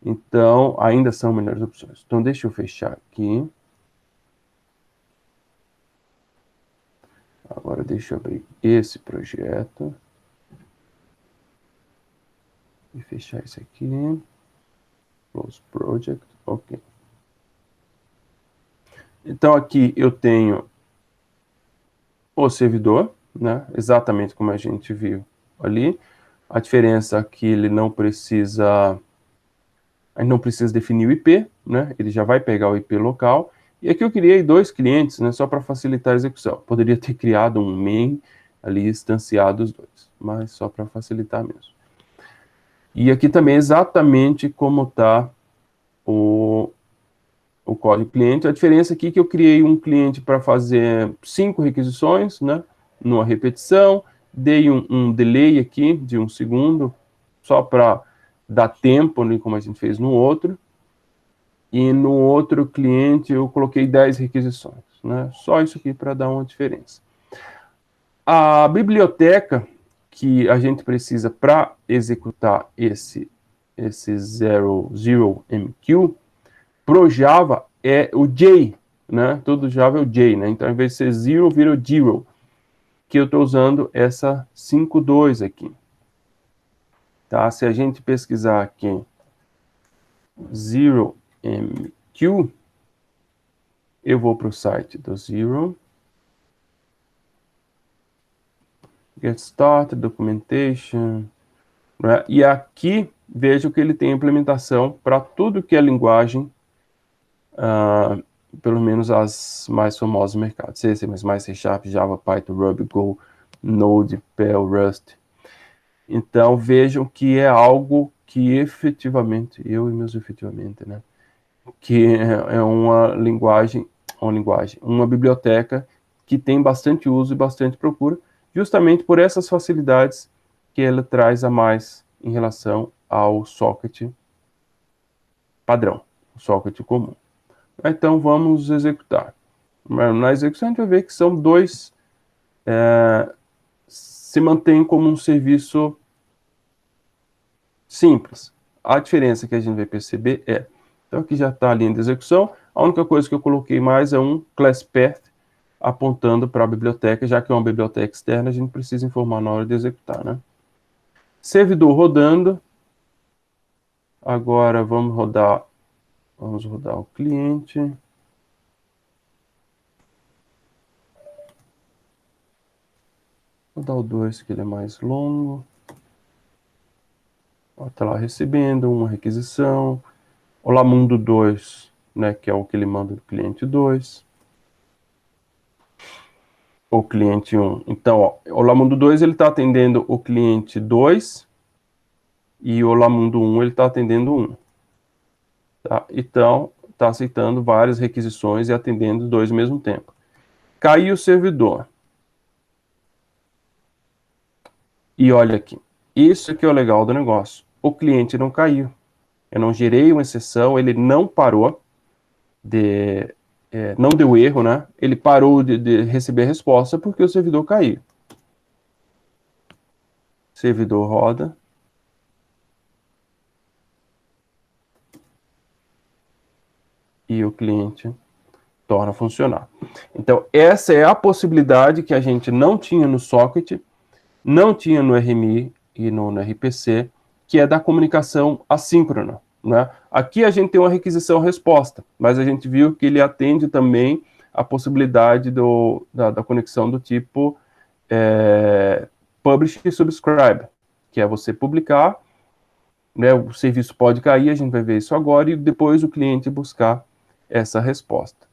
[SPEAKER 1] Então, ainda são melhores opções. Então, deixa eu fechar aqui. Agora, deixa eu abrir esse projeto. E fechar esse aqui. Close Project. Ok. Então, aqui eu tenho o servidor, né? Exatamente como a gente viu ali. A diferença é que ele não precisa definir o IP, né? Ele já vai pegar o IP local. E aqui eu criei 2 clientes, né? Só para facilitar a execução. Poderia ter criado um main ali, instanciado os 2, mas só para facilitar mesmo. E aqui também é exatamente como está o código cliente. A diferença aqui é que eu criei um cliente para fazer 5 requisições, né? Numa repetição, dei um delay aqui de 1 segundo, só para dar tempo, né, como a gente fez no outro. E no outro cliente eu coloquei 10 requisições, né? Só isso aqui para dar uma diferença. A biblioteca que a gente precisa para executar esse 00MQ pro Java é o J, né? Todo Java é o J, né? Então, ao invés de ser 0, vira o 0, que eu estou usando essa 5.2 aqui. Tá? Se a gente pesquisar aqui 0MQ, eu vou para o site do Zero. Get Started, Documentation. Né? E aqui, vejo que ele tem implementação para tudo que é linguagem, pelo menos as mais famosas do mercado. C, C++, C Sharp, Java, Python, Ruby, Go, Node, Perl, Rust. Então, vejam que é algo que efetivamente, né? Que é uma biblioteca que tem bastante uso e bastante procura, justamente por essas facilidades que ela traz a mais em relação ao socket padrão, o socket comum. Então, vamos executar. Na execução, a gente vai ver que são 2, se mantém como um serviço simples. A diferença que a gente vai perceber então aqui já está a linha de execução, a única coisa que eu coloquei mais é um class path apontando para a biblioteca, já que é uma biblioteca externa, a gente precisa informar na hora de executar, né? Servidor rodando. Agora vamos rodar o cliente. Vou dar o 2, que ele é mais longo. Está lá recebendo uma requisição. Olá Mundo 2, né, que é o que ele manda do cliente 2. O cliente 1. Então, ó, Olá Mundo 2 ele está atendendo o cliente 2 e o Olá Mundo 1 ele está atendendo 1. Tá? Então, está aceitando várias requisições e atendendo 2 ao mesmo tempo. Caiu o servidor. E olha aqui, isso que é o legal do negócio. O cliente não caiu. Eu não gerei uma exceção, ele não parou, não deu erro, né? Ele parou de receber a resposta porque o servidor caiu. Servidor roda. E o cliente torna funcionar. Então, essa é a possibilidade que a gente não tinha no socket, não tinha no RMI e no RPC, que é da comunicação assíncrona. Né? Aqui a gente tem uma requisição-resposta, mas a gente viu que ele atende também a possibilidade da conexão do tipo publish e subscribe, que é você publicar, né, o serviço pode cair, a gente vai ver isso agora, e depois o cliente buscar essa resposta.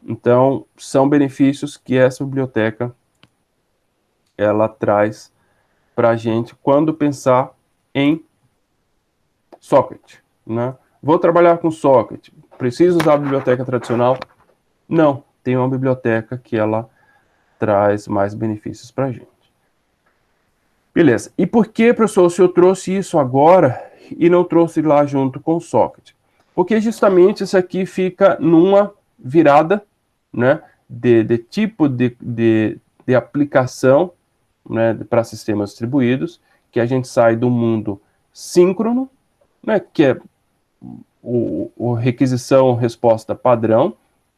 [SPEAKER 1] Então, são benefícios que essa biblioteca ela traz para a gente quando pensar em socket. Né? Vou trabalhar com socket. Preciso usar a biblioteca tradicional? Não, tem uma biblioteca que ela traz mais benefícios para a gente. Beleza. E por que, professor, o senhor trouxe isso agora e não trouxe lá junto com o socket? Porque justamente isso aqui fica numa virada, né, de tipo de aplicação, né, para sistemas distribuídos, que a gente sai do mundo síncrono, né, que é o requisição-resposta padrão,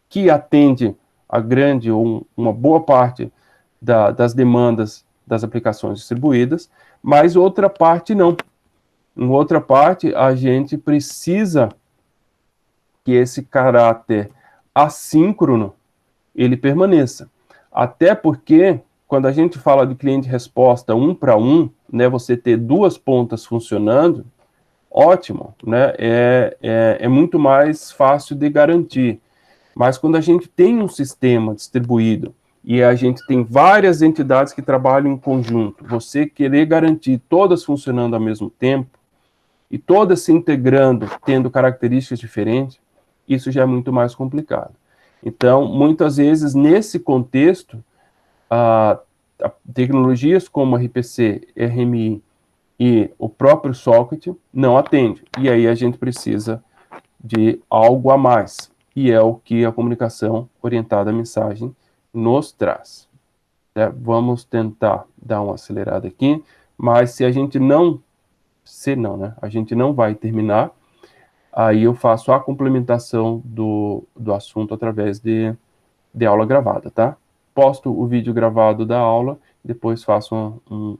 [SPEAKER 1] que atende a grande ou uma boa parte das demandas das aplicações distribuídas, mas outra parte não. Em outra parte, a gente precisa que esse caráter assíncrono ele permaneça. Até porque, quando a gente fala de cliente-resposta 1 para 1, né, você ter duas pontas funcionando, ótimo, né, é muito mais fácil de garantir. Mas quando a gente tem um sistema distribuído e a gente tem várias entidades que trabalham em conjunto, você querer garantir todas funcionando ao mesmo tempo e todas se integrando, tendo características diferentes, isso já é muito mais complicado. Então, muitas vezes, nesse contexto, tecnologias como RPC, RMI e o próprio socket não atende. E aí a gente precisa de algo a mais. E é o que a comunicação orientada à mensagem nos traz. Vamos tentar dar uma acelerada aqui, mas se a gente não, né? A gente não vai terminar, aí eu faço a complementação do assunto através de aula gravada, tá? Posto o vídeo gravado da aula, depois faço uma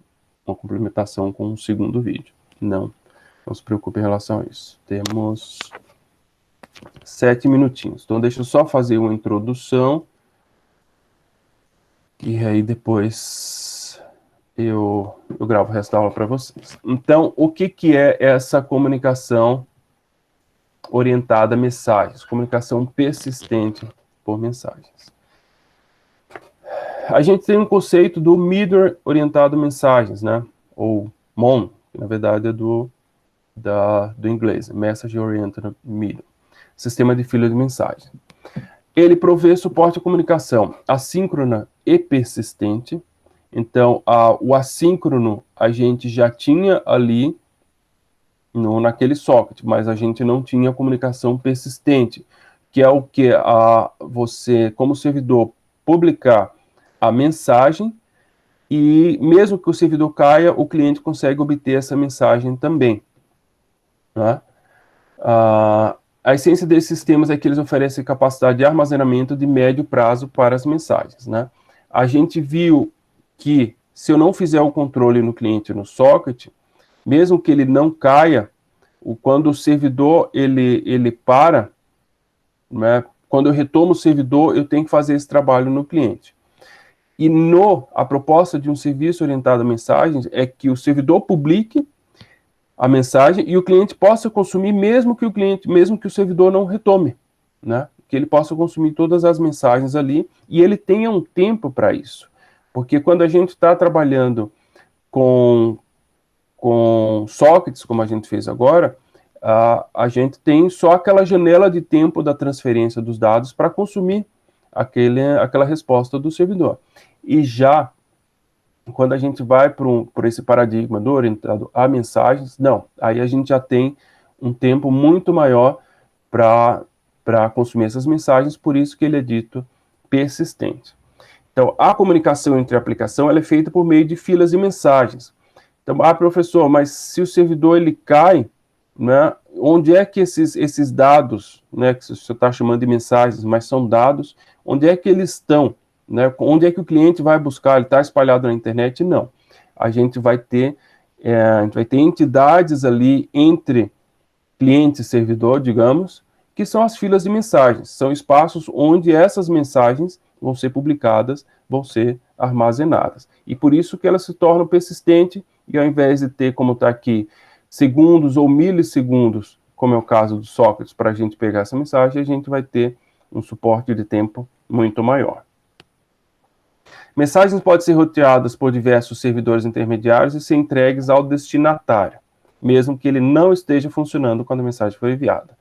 [SPEAKER 1] complementação com um segundo vídeo. Não se preocupe em relação a isso. Temos 7 minutinhos. Então, deixa eu só fazer uma introdução. E aí, depois, eu gravo o resto da aula para vocês. Então, o que é essa comunicação orientada a mensagens? Comunicação persistente por mensagens. A gente tem um conceito do middleware orientado a mensagens, né? Ou MON, que na verdade é do inglês, Message Oriented Middleware. Sistema de fila de mensagem. Ele provê suporte à comunicação assíncrona e persistente. Então, o assíncrono a gente já tinha ali naquele socket, mas a gente não tinha comunicação persistente, que é o que você, como servidor, publicar a mensagem e mesmo que o servidor caia, o cliente consegue obter essa mensagem também. Né? A essência desses sistemas é que eles oferecem capacidade de armazenamento de médio prazo para as mensagens. Né? A gente viu que se eu não fizer o controle no cliente no socket, mesmo que ele não caia, quando o servidor ele para, né, quando eu retomo o servidor, eu tenho que fazer esse trabalho no cliente. E a proposta de um serviço orientado a mensagens é que o servidor publique a mensagem e o cliente possa consumir mesmo que o servidor não retome, né? Que ele possa consumir todas as mensagens ali e ele tenha um tempo para isso. Porque quando a gente está trabalhando com sockets, como a gente fez agora, a gente tem só aquela janela de tempo da transferência dos dados para consumir aquela resposta do servidor. E já quando a gente vai por esse paradigma do orientado a mensagens, não, aí a gente já tem um tempo muito maior para consumir essas mensagens, por isso que ele é dito persistente. Então, a comunicação entre a aplicação ela é feita por meio de filas de mensagens. Então, professor, mas se o servidor ele cai, né, onde é que esses dados, né, que você está chamando de mensagens, mas são dados, onde é que eles estão? Né, onde é que o cliente vai buscar? Ele está espalhado na internet? Não. A gente vai ter entidades ali entre cliente e servidor, digamos, que são as filas de mensagens. São espaços onde essas mensagens vão ser publicadas, vão ser armazenadas. E por isso que elas se tornam persistentes, e ao invés de ter, como está aqui, segundos ou milissegundos, como é o caso do Sócrates, para a gente pegar essa mensagem, a gente vai ter um suporte de tempo muito maior. Mensagens podem ser roteadas por diversos servidores intermediários e ser entregues ao destinatário, mesmo que ele não esteja funcionando quando a mensagem foi enviada.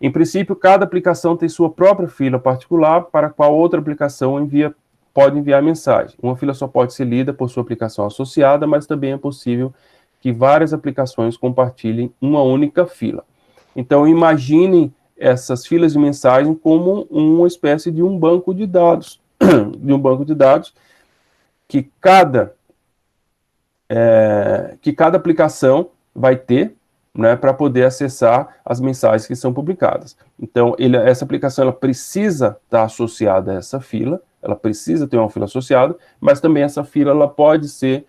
[SPEAKER 1] Em princípio, cada aplicação tem sua própria fila particular para a qual outra aplicação pode enviar mensagem. Uma fila só pode ser lida por sua aplicação associada, mas também é possível que várias aplicações compartilhem uma única fila. Então, imaginem essas filas de mensagem como uma espécie de um banco de dados, que cada aplicação vai ter, né, para poder acessar as mensagens que são publicadas. Então, essa aplicação ela precisa estar associada a essa fila, ela precisa ter uma fila associada, mas também essa fila ela pode ser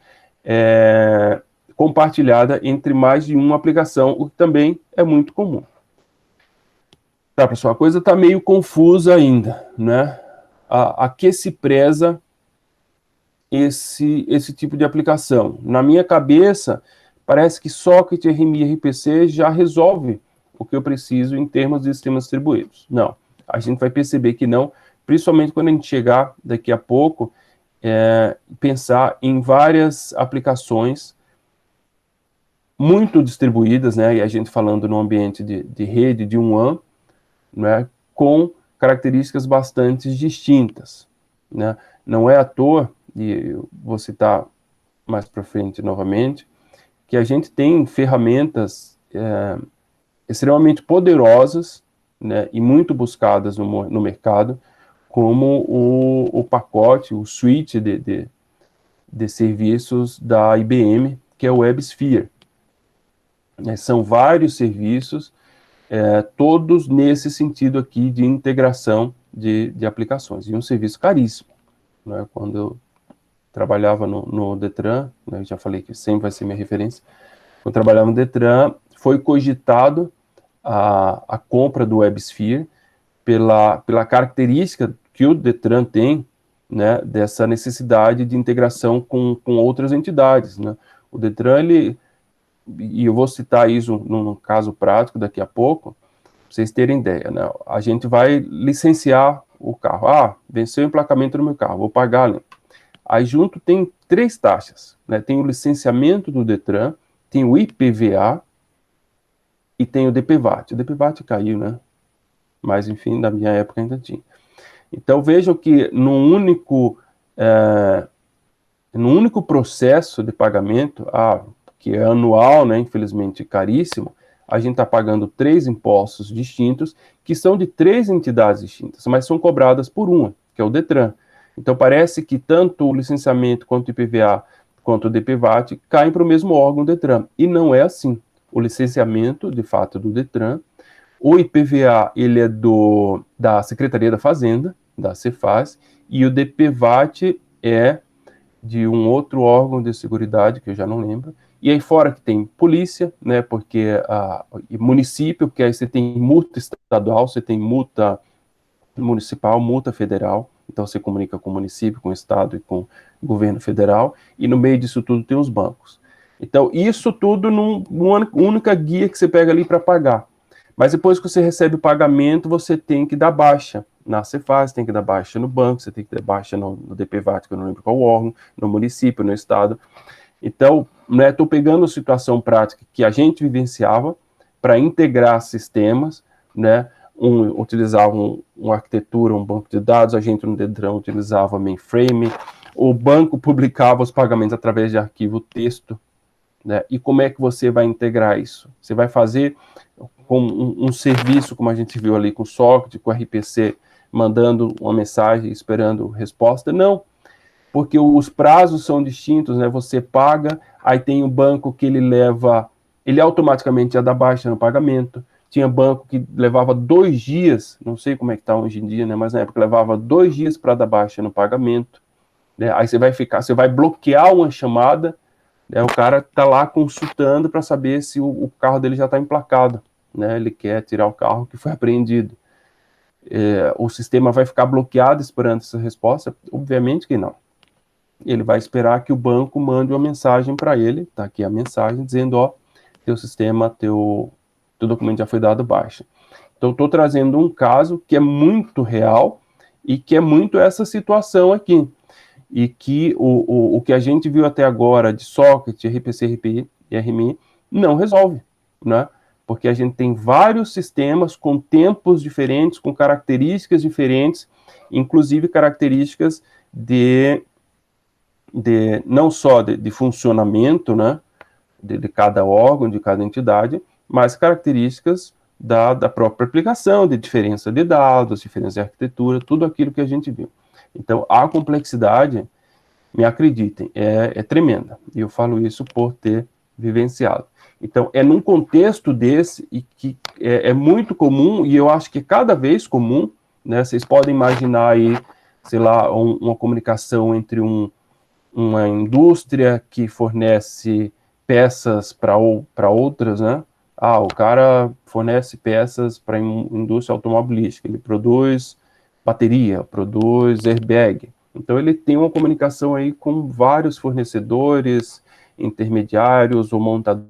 [SPEAKER 1] compartilhada entre mais de uma aplicação, o que também é muito comum. Tá, pessoal, a coisa está meio confusa ainda, né? A que se preza esse tipo de aplicação? Na minha cabeça, parece que Socket, RMI e RPC já resolve o que eu preciso em termos de sistemas distribuídos. Não, a gente vai perceber que não, principalmente quando a gente chegar daqui a pouco, pensar em várias aplicações muito distribuídas, né, e a gente falando no ambiente de rede, de WAN, né, com características bastante distintas, né? Não é à toa, e eu vou citar mais para frente novamente, que a gente tem ferramentas extremamente poderosas, né, e muito buscadas no mercado, como o pacote, o suite de serviços da IBM, que é o WebSphere. São vários serviços, todos nesse sentido aqui de integração de aplicações, e um serviço caríssimo, né? Quando eu trabalhava no Detran, né, eu já falei que sempre vai ser minha referência, quando eu trabalhava no Detran, foi cogitado a compra do WebSphere pela característica que o Detran tem, né, dessa necessidade de integração com outras entidades, né? O Detran, e eu vou citar isso num caso prático daqui a pouco, para vocês terem ideia, né? A gente vai licenciar o carro. Venceu o emplacamento do meu carro, vou pagar, né? Aí junto tem 3 taxas, né? Tem o licenciamento do Detran, tem o IPVA e tem o DPVAT. O DPVAT caiu, né? Mas, enfim, na minha época ainda tinha. Então, vejam que num único processo de pagamento, que é anual, né, infelizmente caríssimo, a gente está pagando 3 impostos distintos, que são de 3 entidades distintas, mas são cobradas por uma, que é o Detran. Então, parece que tanto o licenciamento, quanto o IPVA, quanto o DPVAT, caem para o mesmo órgão Detran. E não é assim. O licenciamento, de fato, é do Detran. O IPVA, ele é da Secretaria da Fazenda, da Cefaz, e o DPVAT é de um outro órgão de seguridade, que eu já não lembro. E aí fora que tem polícia, né, porque e município, porque aí você tem multa estadual, você tem multa municipal, multa federal, então você comunica com o município, com o estado e com o governo federal, e no meio disso tudo tem os bancos. Então, isso tudo numa única guia que você pega ali para pagar. Mas depois que você recebe o pagamento, você tem que dar baixa na Cefaz, tem que dar baixa no banco, você tem que dar baixa no DPVAT, que eu não lembro qual órgão, no município, no estado. Então, né, estou pegando a situação prática que a gente vivenciava para integrar sistemas, né, utilizava uma arquitetura, um banco de dados, a gente no Detran utilizava mainframe, o banco publicava os pagamentos através de arquivo texto, né, e como é que você vai integrar isso? Você vai fazer com um serviço, como a gente viu ali com o Socket, com o RPC, mandando uma mensagem, esperando resposta? Não, porque os prazos são distintos, né? Você paga, aí tem um banco que ele automaticamente já dá baixa no pagamento. Tinha banco que levava 2 dias, não sei como é que está hoje em dia, né? Mas na época levava 2 dias para dar baixa no pagamento, né? Aí você vai bloquear uma chamada, né? O cara está lá consultando para saber se o carro dele já está emplacado, né? Ele quer tirar o carro que foi apreendido. O sistema vai ficar bloqueado esperando essa resposta? Obviamente que não. Ele vai esperar que o banco mande uma mensagem para ele, tá aqui a mensagem, dizendo, ó, teu sistema, teu documento já foi dado baixa. Então, estou trazendo um caso que é muito real e que é muito essa situação aqui. E que o que a gente viu até agora de Socket, RPC, RPI e RMI não resolve, né? Porque a gente tem vários sistemas com tempos diferentes, com características diferentes, inclusive características não só de funcionamento, né, de cada órgão, de cada entidade, mas características da própria aplicação, de diferença de dados, diferença de arquitetura, tudo aquilo que a gente viu. Então, a complexidade, me acreditem, é tremenda. E eu falo isso por ter vivenciado. Então, é num contexto desse, e que é muito comum, e eu acho que cada vez comum, né, vocês podem imaginar aí, sei lá, uma comunicação entre uma indústria que fornece peças para outras, né? O cara fornece peças para indústria automobilística, ele produz bateria, produz airbag. Então ele tem uma comunicação aí com vários fornecedores, intermediários ou montadoras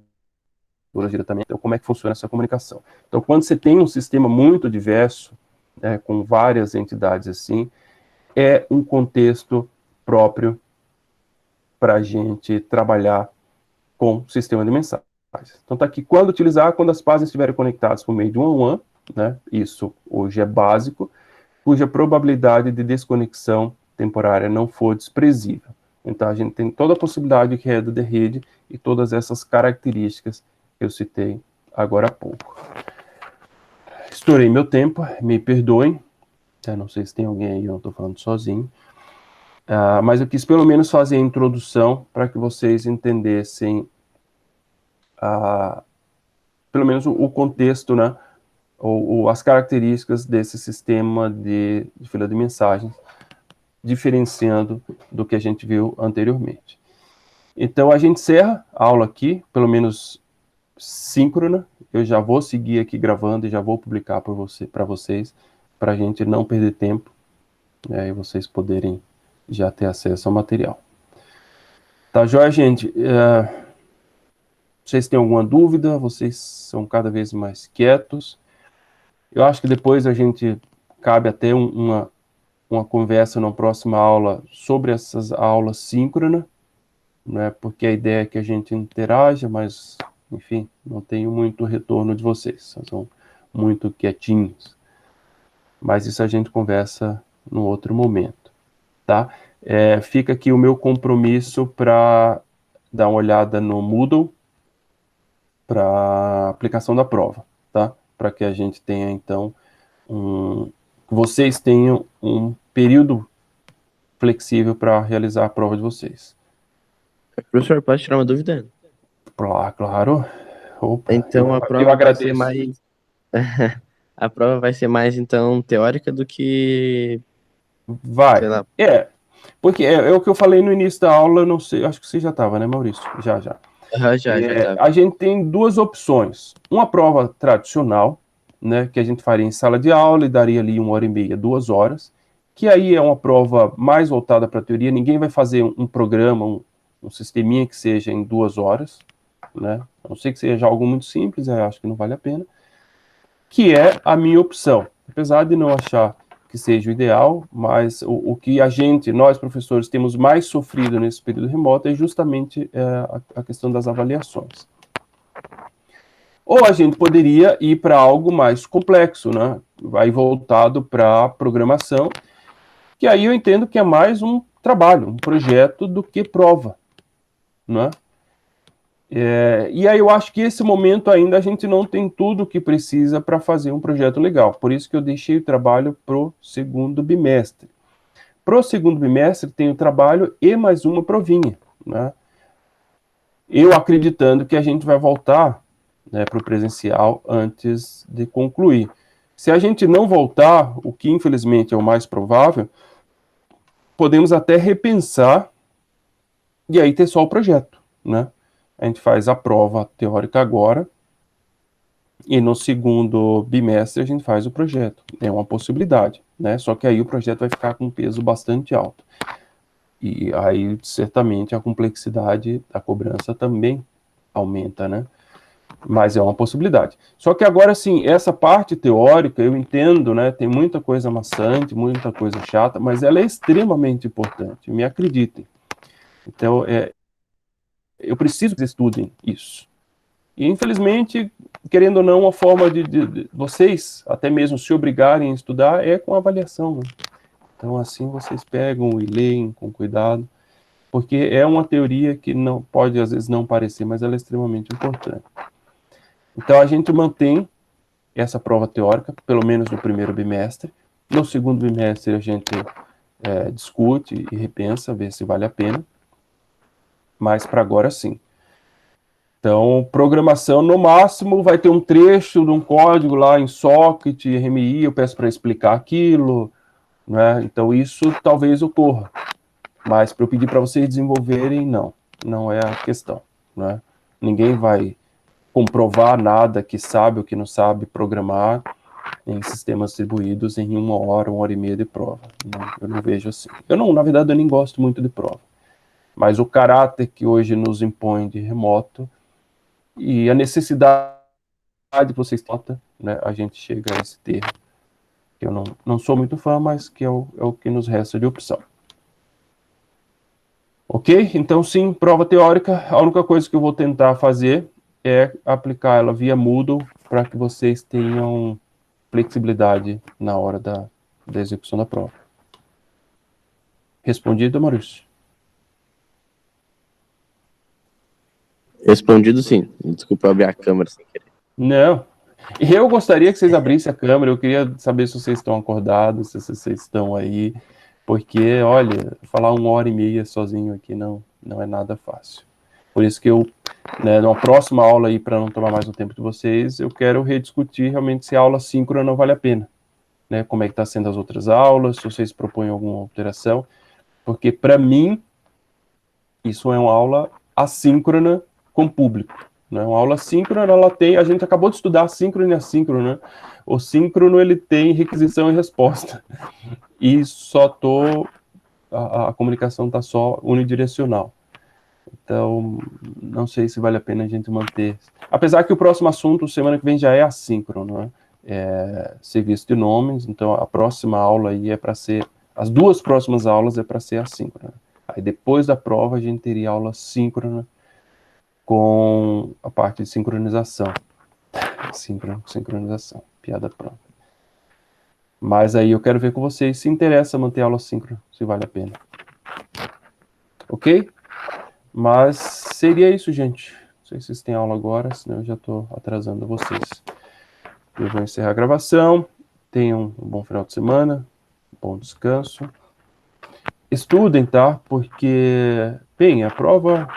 [SPEAKER 1] diretamente. Então como é que funciona essa comunicação? Então quando você tem um sistema muito diverso, né, com várias entidades assim, é um contexto próprio para a gente trabalhar com o sistema de mensagens. Então está aqui, quando utilizar, quando as páginas estiverem conectadas por meio de one-on-one, né, isso hoje é básico, cuja probabilidade de desconexão temporária não for desprezível. Então a gente tem toda a possibilidade de queda de rede e todas essas características que eu citei agora há pouco. Estourei meu tempo, me perdoem, não sei se tem alguém aí, eu não estou falando sozinho. Mas eu quis pelo menos fazer a introdução para que vocês entendessem pelo menos o contexto, né, ou as características desse sistema de fila de mensagens, diferenciando do que a gente viu anteriormente. Então a gente encerra a aula aqui, pelo menos síncrona. Eu já vou seguir aqui gravando e já vou publicar para vocês, para a gente não perder tempo, né, e vocês poderem já ter acesso ao material. Tá joia, gente? Vocês têm alguma dúvida? Vocês são cada vez mais quietos. Eu acho que depois a gente cabe até uma conversa na próxima aula sobre essas aulas síncronas, né? Porque a ideia é que a gente interaja, mas, enfim, não tenho muito retorno de vocês. São muito quietinhos. Mas isso a gente conversa num outro momento, tá? Fica aqui o meu compromisso para dar uma olhada no Moodle para aplicação da prova, tá? Para que a gente tenha, então, vocês tenham um período flexível para realizar a prova de vocês.
[SPEAKER 5] Professor, posso tirar uma dúvida?
[SPEAKER 1] Claro. Opa,
[SPEAKER 5] então a prova
[SPEAKER 1] eu agradeço.
[SPEAKER 5] vai ser mais a prova vai ser mais então teórica do que
[SPEAKER 1] vai. Porque é o que eu falei no início da aula, não sei, acho que você já estava, né, Maurício? Já.
[SPEAKER 5] Já tava.
[SPEAKER 1] A gente tem duas opções. Uma prova tradicional, né, que a gente faria em sala de aula e daria ali 1h30, 2 horas, que aí é uma prova mais voltada para a teoria. Ninguém vai fazer um programa, um sisteminha que seja em 2 horas, né? A não ser que seja algo muito simples, eu acho que não vale a pena, que é a minha opção. Apesar de não achar que seja o ideal, mas o que nós professores, temos mais sofrido nesse período remoto é justamente a questão das avaliações. Ou a gente poderia ir para algo mais complexo, né? Vai voltado para programação, que aí eu entendo que é mais um trabalho, um projeto do que prova, né? E aí eu acho que esse momento ainda a gente não tem tudo o que precisa para fazer um projeto legal. Por isso que eu deixei o trabalho para o segundo bimestre. Para o segundo bimestre tem o trabalho e mais uma provinha, né? Eu acreditando que a gente vai voltar, né, para o presencial antes de concluir. Se a gente não voltar, o que infelizmente é o mais provável, podemos até repensar e aí ter só o projeto, né? A gente faz a prova teórica agora e no segundo bimestre a gente faz o projeto. É uma possibilidade, né? Só que aí o projeto vai ficar com um peso bastante alto. E aí, certamente, a complexidade da cobrança também aumenta, né? Mas é uma possibilidade. Só que agora, sim, essa parte teórica, eu entendo, né? Tem muita coisa maçante, muita coisa chata, mas ela é extremamente importante, me acreditem. Então, eu preciso que vocês estudem isso. E, infelizmente, querendo ou não, uma forma de vocês, até mesmo se obrigarem a estudar, é com avaliação, né? Então, assim, vocês pegam e leem com cuidado, porque é uma teoria que não pode, às vezes, não parecer, mas ela é extremamente importante. Então, a gente mantém essa prova teórica, pelo menos no primeiro bimestre. No segundo bimestre, a gente discute e repensa, vê se vale a pena. Mas, para agora, sim. Então, programação, no máximo, vai ter um trecho de um código lá em Socket, RMI, eu peço para explicar aquilo, né? Então, isso talvez ocorra. Mas para eu pedir para vocês desenvolverem, não é a questão, né? Ninguém vai comprovar nada que sabe ou que não sabe programar em sistemas distribuídos em 1 e meia de prova. Eu não vejo assim. Na verdade, eu nem gosto muito de prova. Mas o caráter que hoje nos impõe de remoto e a necessidade que vocês notam, né? A gente chega a esse termo, que eu não sou muito fã, mas que é o que nos resta de opção. Ok? Então, sim, prova teórica. A única coisa que eu vou tentar fazer é aplicar ela via Moodle para que vocês tenham flexibilidade na hora da execução da prova. Respondido, Maurício?
[SPEAKER 5] Respondido sim. Desculpa, eu abri a câmera sem querer.
[SPEAKER 1] Não. Eu gostaria que vocês abrissem a câmera. Eu queria saber se vocês estão acordados, se vocês estão aí. Porque, olha, falar 1 h 30 sozinho aqui não é nada fácil. Por isso que eu, né, numa próxima aula aí, para não tomar mais o tempo de vocês, eu quero rediscutir realmente se a aula síncrona não vale a pena. Né, como é que está sendo as outras aulas, se vocês propõem alguma alteração. Porque, para mim, isso é uma aula assíncrona com público. Né? Uma aula síncrona, a gente acabou de estudar síncrono e assíncrono, né? O síncrono, ele tem requisição e resposta. E a comunicação está só unidirecional. Então, não sei se vale a pena a gente manter. Apesar que o próximo assunto, semana que vem, já é assíncrono, né? Serviço de nomes, então a próxima aula aí é para ser, as 2 próximas aulas é para ser assíncrona. Aí depois da prova a gente teria aula síncrona com a parte de sincronização. Sincronização, piada pronta. Mas aí eu quero ver com vocês se interessa manter a aula síncrona, se vale a pena. Ok? Mas seria isso, gente. Não sei se vocês têm aula agora, senão eu já estou atrasando vocês. Eu vou encerrar a gravação. Tenham um bom final de semana, um bom descanso. Estudem, tá? Porque, bem, a prova...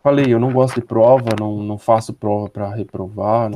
[SPEAKER 1] Falei, eu não gosto de prova, não faço prova para reprovar,